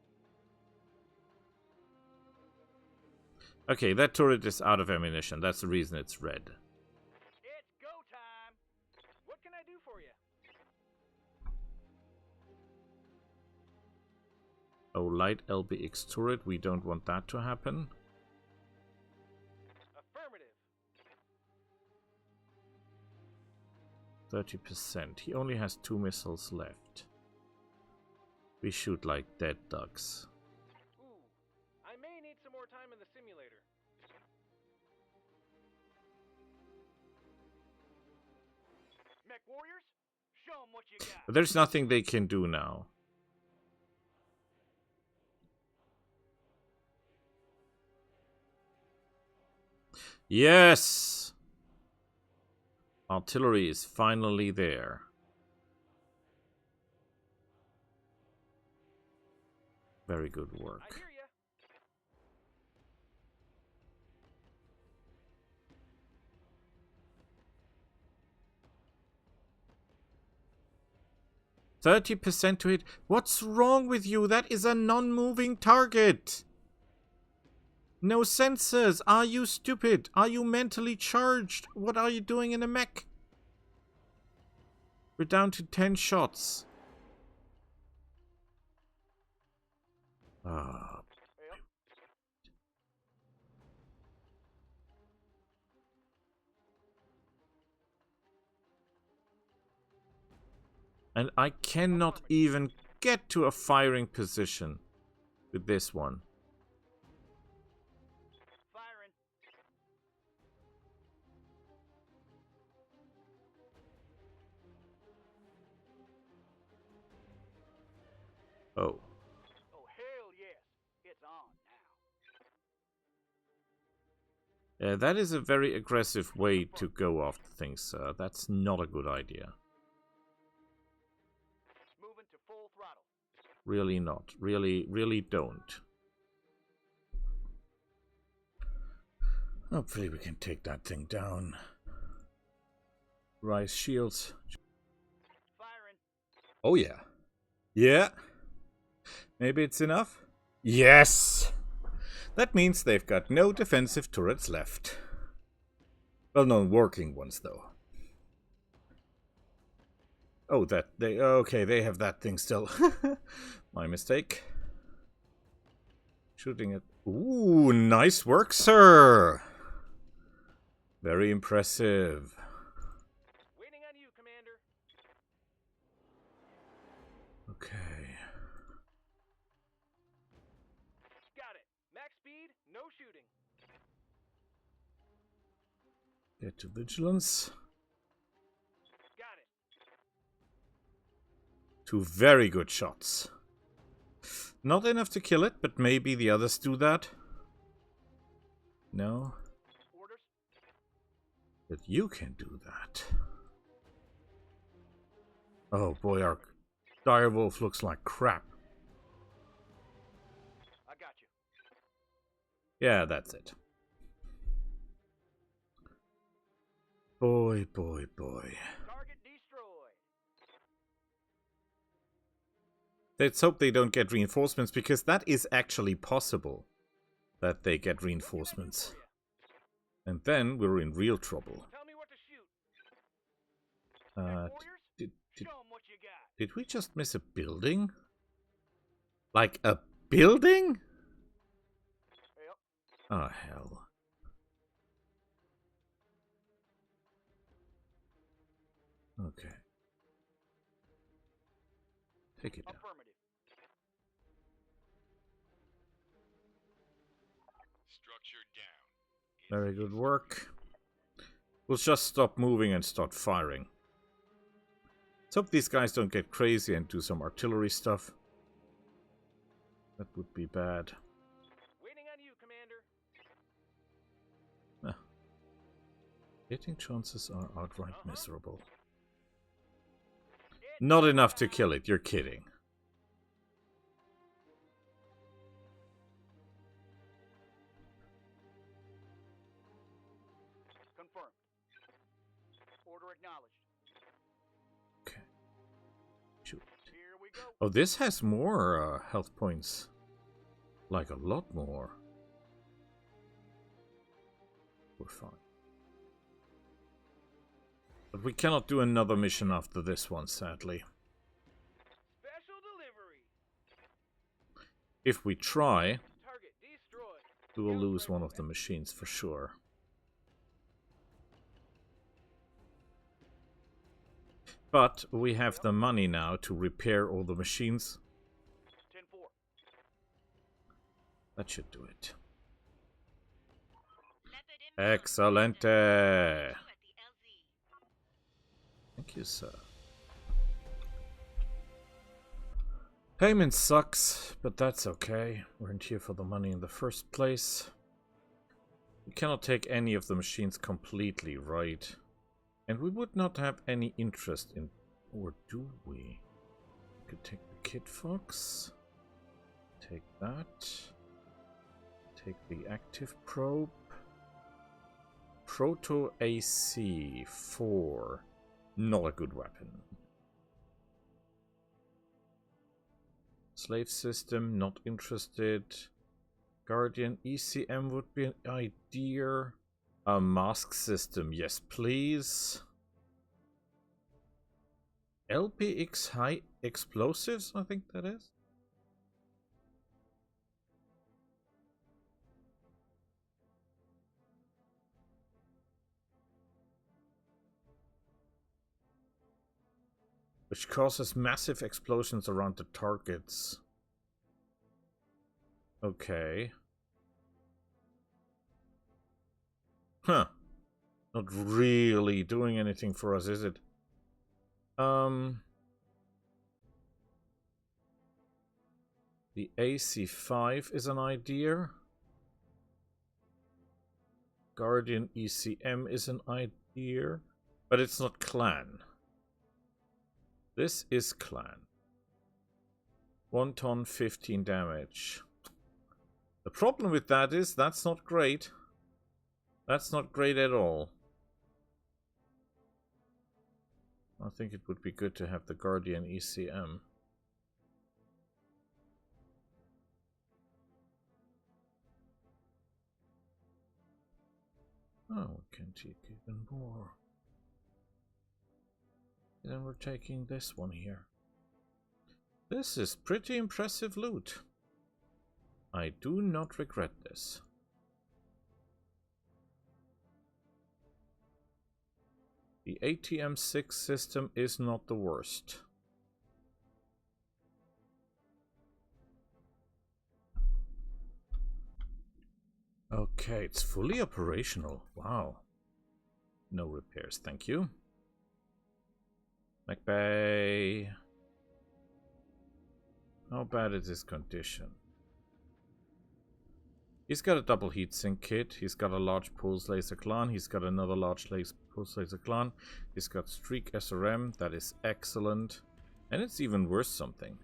Okay, that turret is out of ammunition. That's the reason it's red. It's go time. What can I do for you? Oh, light LBX turret. We don't want that to happen. Affirmative. 30%. He only has 2 missiles left. We shoot like dead ducks. Ooh, I may need some more time in the simulator. Mech warriors, show 'em what you got. But there's nothing they can do now. Yes! Artillery is finally there. Very good I work. hear ya. %30 to hit. What's wrong with you? That is a non-moving target. No sensors. Are you stupid? Are you mentally charged? What are you doing in a mech? We're down to 10 shots. Ah. Yep. And I cannot even get to a firing position with this one. Firing. Oh. Oh, hell yes. It's on now. Yeah, that is a very aggressive way to go after things, sir. That's not a good idea. Moving to full throttle. Really not. Really don't. Hopefully we can take that thing down. Rise shields. Firing. Oh yeah. Yeah. Maybe it's enough? Yes! That means they've got no defensive turrets left. Well, no working ones, though. Oh, okay, they have that thing still. My mistake. Shooting it. Ooh, nice work, sir! Very impressive. Waiting on you, Commander. Okay. Got it. Max speed, no shooting. Get to vigilance. Got it. Two very good shots. Not enough to kill it, but maybe the others do that. No. Orders. But you can do that. Oh boy, our direwolf looks like crap. I got you. Yeah, that's it. Boy, boy, boy. Target destroyed. Let's hope they don't get reinforcements, because that is actually possible. That they get reinforcements. And then we're in real trouble. Tell me what to shoot. Warriors, Did, show 'em what you got. did we just miss a building? Like a building? Yep. Oh, hell. Okay. Take it down. Affirmative. Structure down. Very good work. We'll just stop moving and start firing. Let's hope these guys don't get crazy and do some artillery stuff. That would be bad. Waiting on you, Commander. Hitting chances are outright miserable. Not enough to kill it, you're kidding. Confirmed. Order acknowledged. Okay. Shoot. Here we go. Oh, this has more health points. Like a lot more. We're fine. But we cannot do another mission after this one, sadly. Special delivery. If we try, Target destroyed. we will lose one of the machines for sure. But we have the money now to repair all the machines. 10-4. That should do it. Excelente! Thank you, sir. Payment sucks, but that's okay. We weren't here for the money in the first place. We cannot take any of the machines completely, right? And we would not have any interest in... Or do we? We could take the Kit Fox. Take that. Take the active probe. Proto AC 4. Not a good weapon. Slave system, not interested. Guardian ECM would be an idea. A mask system, yes please. LPX high explosives, I think that is. Which causes massive explosions around the targets. Okay. Huh. Not really doing anything for us, is it? The AC5 is an idea. Guardian ECM is an idea. But it's not clan. This is clan. 1 ton, 15 damage. The problem with that is that's not great. That's not great at all. I think it would be good to have the Guardian ECM. Oh, we can take even more. And then we're taking this one here. This is pretty impressive loot. I do not regret this. The ATM-6 system is not the worst. Okay, it's fully operational. Wow. No repairs, thank you. McBay. How bad is his condition? He's got a double heatsink kit. He's got a large pulse laser clan. He's got another large pulse laser clan. He's got streak SRM. That is excellent. And it's even worth something.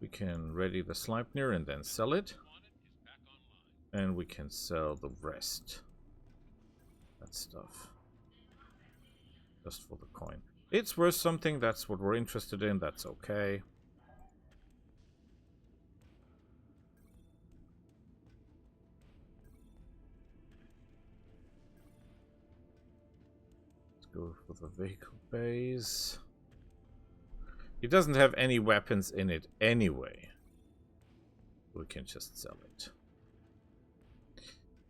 We can ready the Sleipnir and then sell it. And we can sell the rest. That stuff. Just for the coin. It's worth something. That's what we're interested in. That's okay. Go for the vehicle base. It doesn't have any weapons in it anyway. We can just sell it.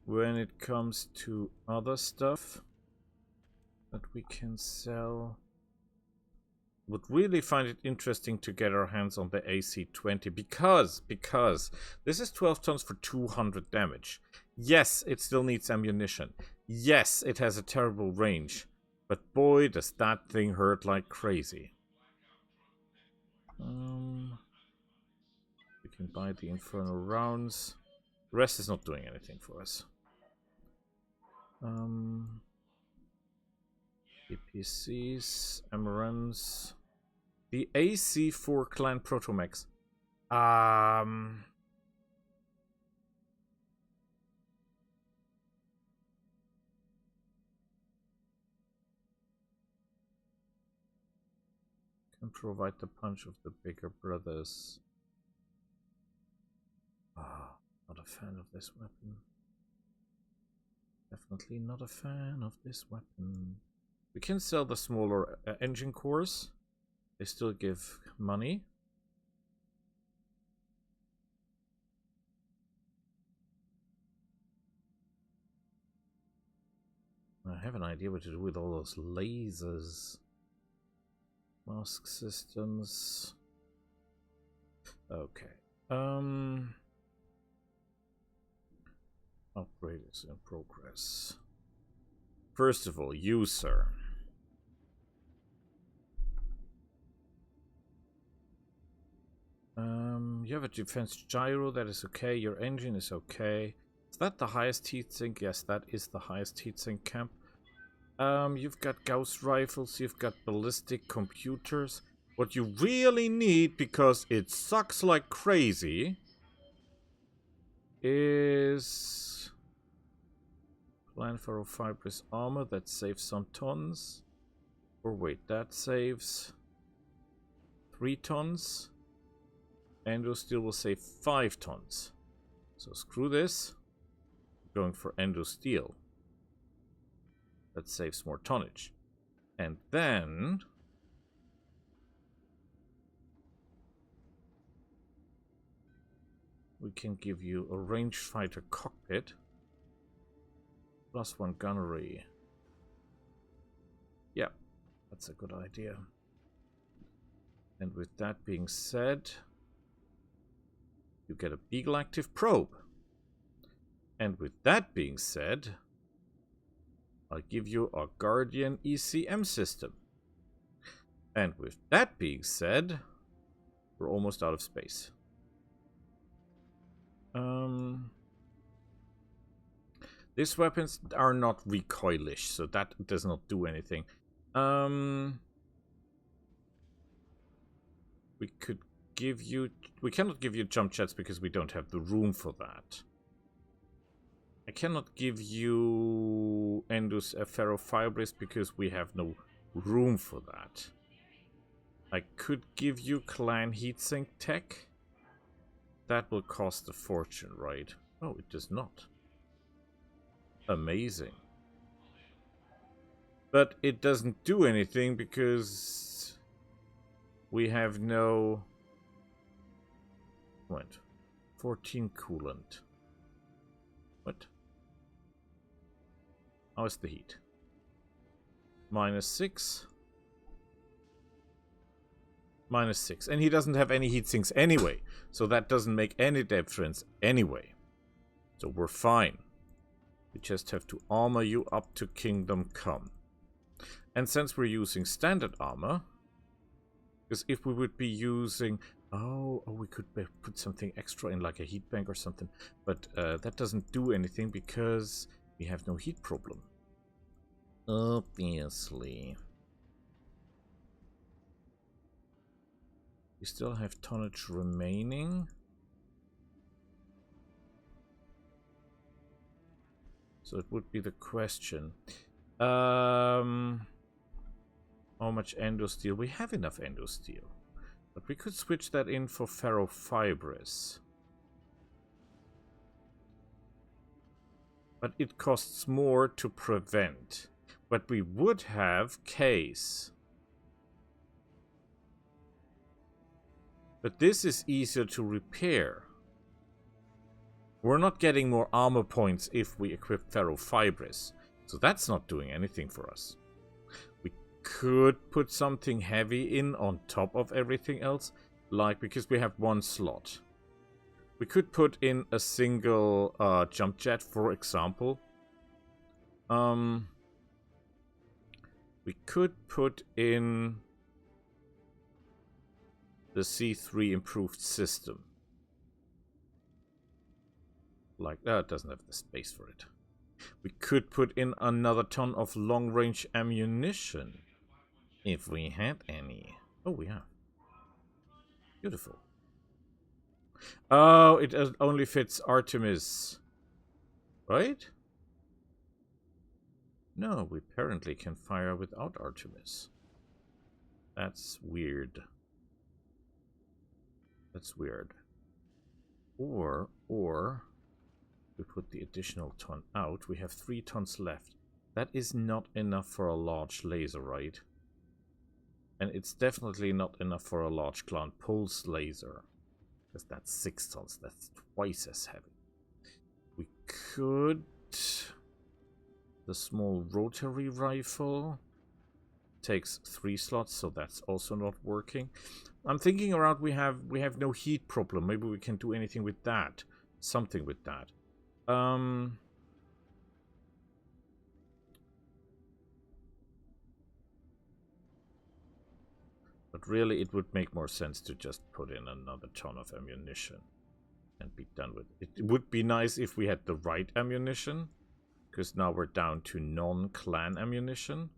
When it comes to other stuff that we can sell, would really find it interesting to get our hands on the AC-20 because this is 12 tons for 200 damage. Yes, it still needs ammunition. Yes, it has a terrible range. But boy, does that thing hurt like crazy. We can buy the infernal rounds. The rest is not doing anything for us. APCs, Amarans. The AC4 Clan Protomechs. Can provide the punch of the bigger brothers. Not a fan of this weapon. Definitely not a fan of this weapon. We can sell the smaller engine cores. They still give money. I have an idea what to do with all those lasers. Mask systems. Okay. Upgrade is in progress. First of all, you, sir. You have a defense gyro, that is okay. Your engine is okay. Is that the highest heatsink? Yes, that is the highest heatsink camp. You've got Gauss rifles, you've got ballistic computers. What you really need, because it sucks like crazy, is plant ferrofibrous armor that saves some tons. Or wait, that saves 3 tons. Endo steel will save 5 tons. So screw this. We're going for endo steel. That saves more tonnage. And then we can give you a range fighter cockpit. +1 gunnery. Yeah, that's a good idea. And with that being said, you get a Beagle active probe. And with that being said, I'll give you a Guardian ECM system. And with that being said, we're almost out of space. These weapons are not recoilish, so that does not do anything. We could give you... We cannot give you jump jets because we don't have the room for that. I cannot give you Endus ferrofibrous because we have no room for that. I could give you clan heatsink tech. That will cost a fortune, right? Oh, it does not. Amazing. But it doesn't do anything because we have no... What? 14 coolant. What? How is the heat? -6. -6. And he doesn't have any heat sinks anyway. So that doesn't make any difference anyway. So we're fine. We just have to armor you up to Kingdom Come. And since we're using standard armor, because if we would be using... Oh, we could put something extra in, like a heat bank or something. But that doesn't do anything because we have no heat problem. Obviously. We still have tonnage remaining. So it would be the question. How much endo steel? We have enough endo steel. But we could switch that in for ferrofibrous. But it costs more to prevent. But we would have case. But this is easier to repair. We're not getting more armor points if we equip ferrofibrous. So that's not doing anything for us. We could put something heavy in on top of everything else. Like, because we have one slot. We could put in a single jump jet, for example. We could put in the C3 improved system. Like that, doesn't have the space for it. We could put in another ton of long-range ammunition. If we had any. Oh, we have. Beautiful. Oh, it only fits Artemis. Right? No, we apparently can fire without Artemis. That's weird. That's weird. Or we put the additional ton out. We have 3 tons left. That is not enough for a large laser, right? And it's definitely not enough for a large clown pulse laser. Because that's 6 tons. That's twice as heavy. We could... The small rotary rifle takes 3 slots, so that's also not working. I'm thinking around we have no heat problem. Maybe we can do anything with that. Something with that. But really, it would make more sense to just put in another ton of ammunition and be done with it. It would be nice if we had the right ammunition, because now we're down to non-clan ammunition.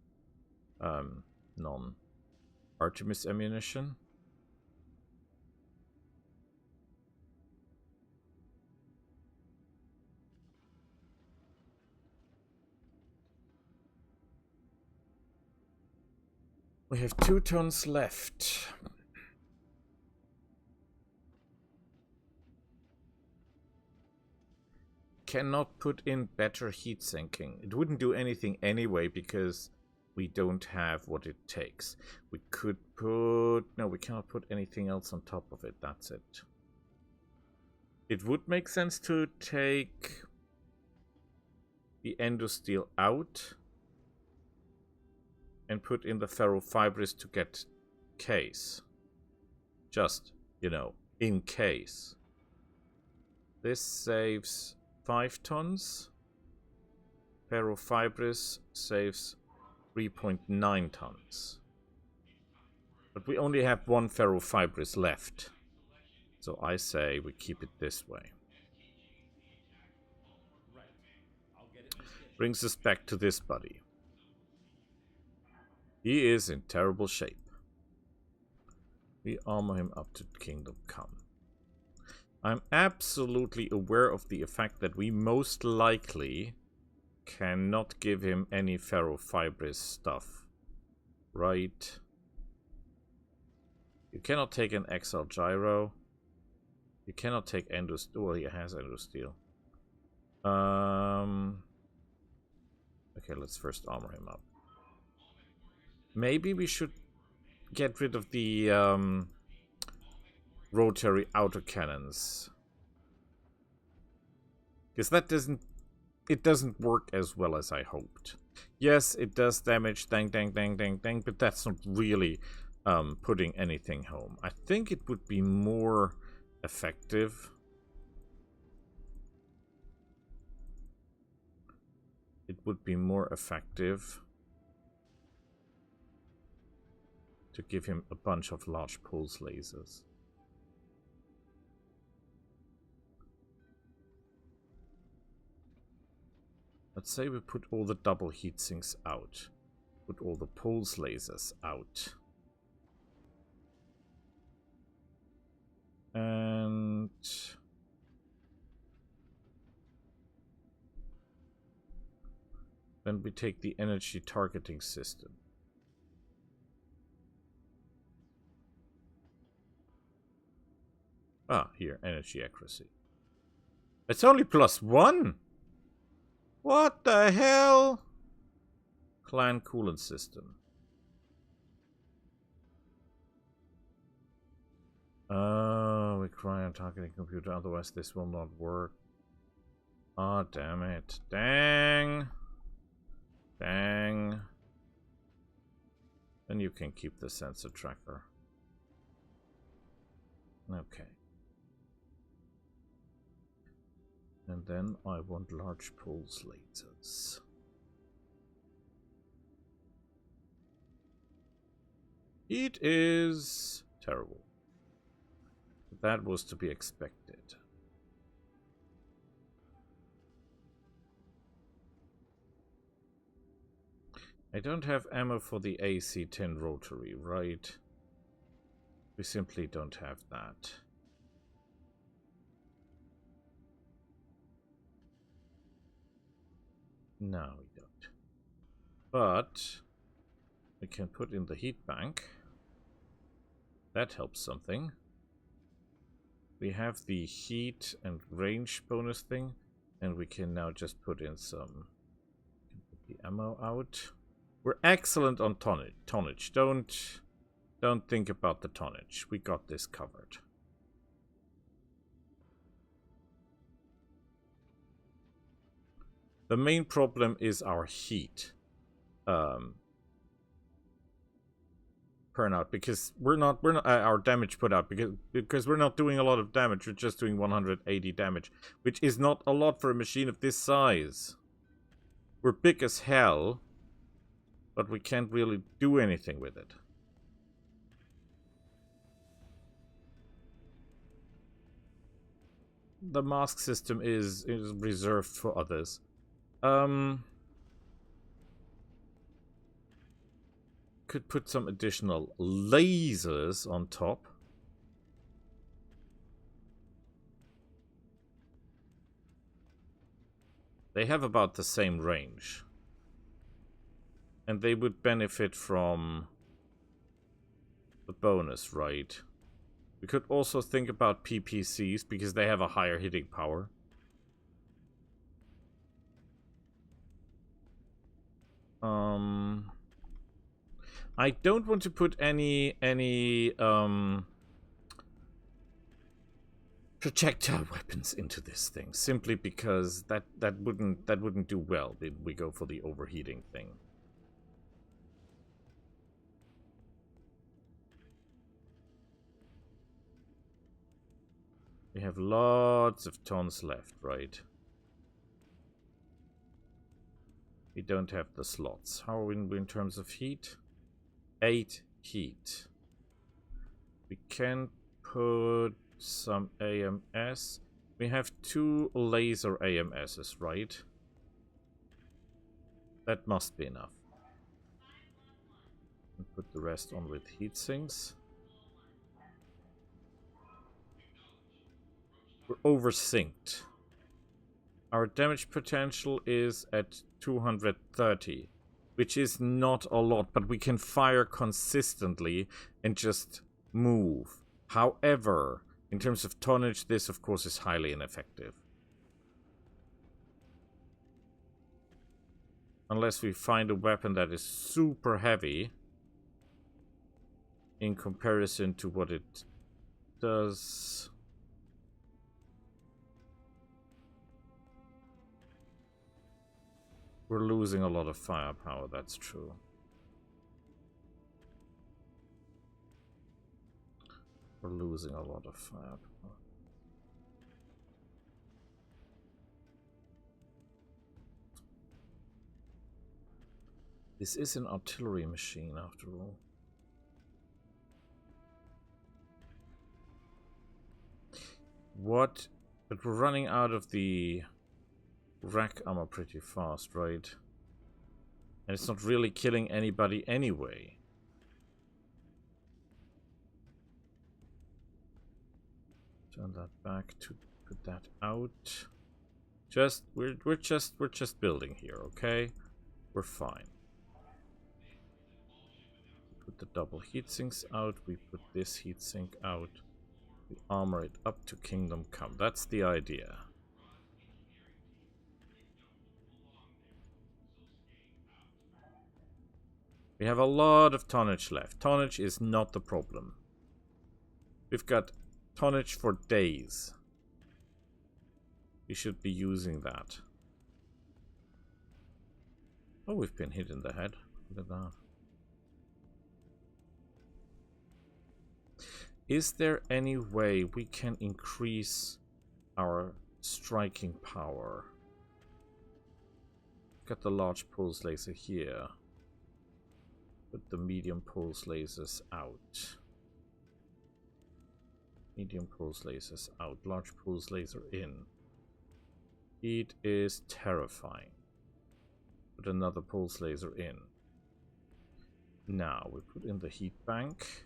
Non-Artemis ammunition. We have 2 tons left. Cannot put in better heat sinking. It wouldn't do anything anyway because we don't have what it takes. We could put... No, we cannot put anything else on top of it. That's it. It would make sense to take the endosteel out and put in the ferrofibrous to get case. Just, you know, in case. This saves 5 tons. Ferrofibrous saves 3.9 tons. But we only have 1 ferrofibrous left. So I say we keep it this way. Brings us back to this buddy. He is in terrible shape. We armor him up to Kingdom Come. I'm absolutely aware of the fact that we most likely cannot give him any ferrofibrous stuff. Right. You cannot take an XL gyro. You cannot take endosteel. Well, he has endosteel. Okay, let's first armor him up. Maybe we should get rid of the rotary autocannons. Because that doesn't work as well as I hoped. Yes, it does damage, dang, dang, dang, dang, dang, but that's not really putting anything home. I think it would be more effective. It would be more effective to give him a bunch of large pulse lasers. Let's say we put all the double heat sinks out. Put all the pulse lasers out. And then we take the energy targeting system. Ah, here, energy accuracy. It's only +1! What the hell? Clan coolant system. Oh, we cry on targeting computer, otherwise this will not work. Oh, damn it. Dang. Dang. Then you can keep the sensor tracker. Okay. And then I want large pulse lasers. It is terrible. That was to be expected. I don't have ammo for the AC-10 rotary, right? We simply don't have that. No, we don't. But we can put in the heat bank. That helps something. We have the heat and range bonus thing, and we can now just put in some. Put the ammo out. We're excellent on tonnage. Don't think about the tonnage. We got this covered. The main problem is our heat burnout, because we're not our damage put out, because we're not doing a lot of damage. We're just doing 180 damage, which is not a lot for a machine of this size. We're big as hell, but we can't really do anything with it. The mask system is reserved for others. Could put some additional lasers on top. They have about the same range. And they would benefit from the bonus, right? We could also think about PPCs, because they have a higher hitting power. I don't want to put any projectile weapons into this thing, simply because that wouldn't do well if we go for the overheating thing. We have lots of tons left, right? We don't have the slots. How are we in terms of heat? 8 heat. We can put some AMS. We have 2 laser AMSs, right? That must be enough. And put the rest on with heat sinks. We're oversynced. Our damage potential is at 230. which is not a lot, but we can fire consistently and just move. However, in terms of tonnage, this of course is highly ineffective. Unless we find a weapon that is super heavy in comparison to what it does. We're losing a lot of firepower, that's true. We're losing a lot of firepower. This is an artillery machine, after all. What? But we're running out of the rack armor pretty fast, right? And it's not really killing anybody anyway. Turn that back to put that out. We're just building here, okay? We're fine. Put the double heatsinks out. We put this heatsink out. We armor it up to Kingdom Come. That's the idea. We have a lot of tonnage left. Tonnage is not the problem. We've got tonnage for days. We should be using that. Oh, we've been hit in the head. Look at that. Is there any way we can increase our striking power? Got the large pulse laser here. Put the medium pulse lasers out. Medium pulse lasers out. Large pulse laser in. It is terrifying. Put another pulse laser in. Now we put in the heat bank.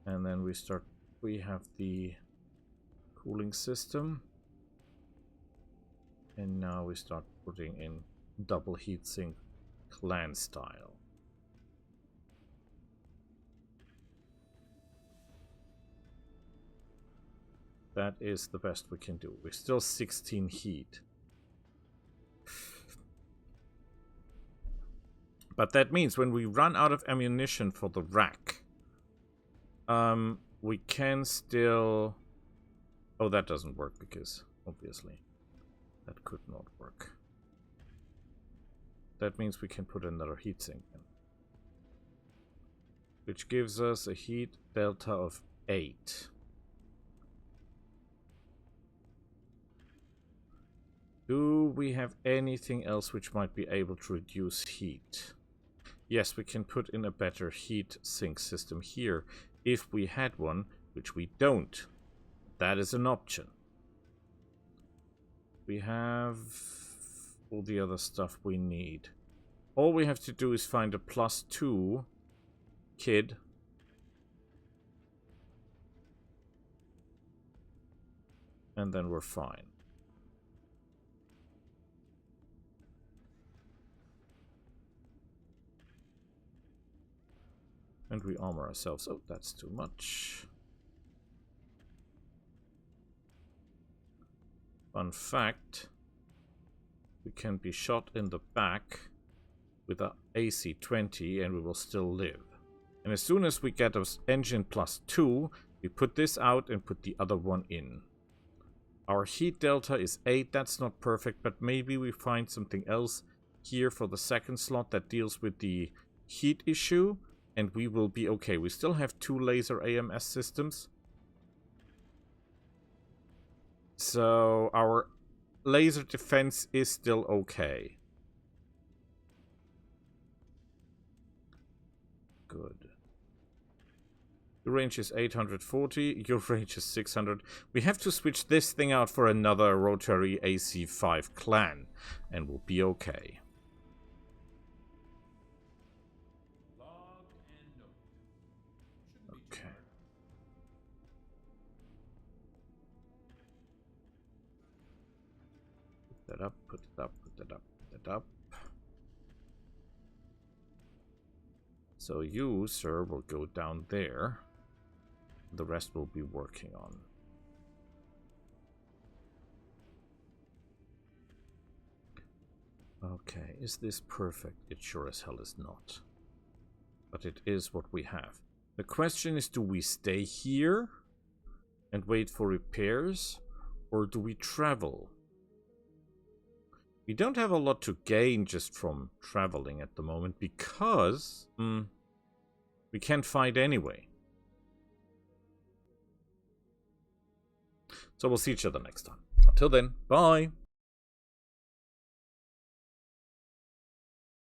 And then we have the cooling system. And now we start putting in double heatsink clan style. That is the best we can do. We're still 16 heat. But that means when we run out of ammunition for the rack, we can still... Oh, that doesn't work because, obviously, that could not work. That means we can put another heatsink in. Which gives us a heat delta of 8. Do we have anything else which might be able to reduce heat? Yes, we can put in a better heat sink system here if we had one, which we don't. That is an option. We have all the other stuff we need. All we have to do is find a +2 kid. And then we're fine. And we armor ourselves. Oh, that's too much. Fun fact, we can be shot in the back with a AC-20 and we will still live. And as soon as we get us engine +2, we put this out and put the other one in. Our heat delta is 8. That's not perfect, but maybe we find something else here for the second slot that deals with the heat issue. And we will be okay. We still have 2 laser AMS systems. So our laser defense is still okay. Good. Your range is 840. Your range is 600. We have to switch this thing out for another rotary AC5 clan. And we'll be okay. That up, put it up, put that up, put that up. So you, sir, will go down there. The rest will be working on. Okay, is this perfect? It sure as hell is not. But it is what we have. The question is, do we stay here and wait for repairs? Or do we travel? We don't have a lot to gain just from traveling at the moment because we can't fight anyway. So we'll see each other next time. Until then, bye!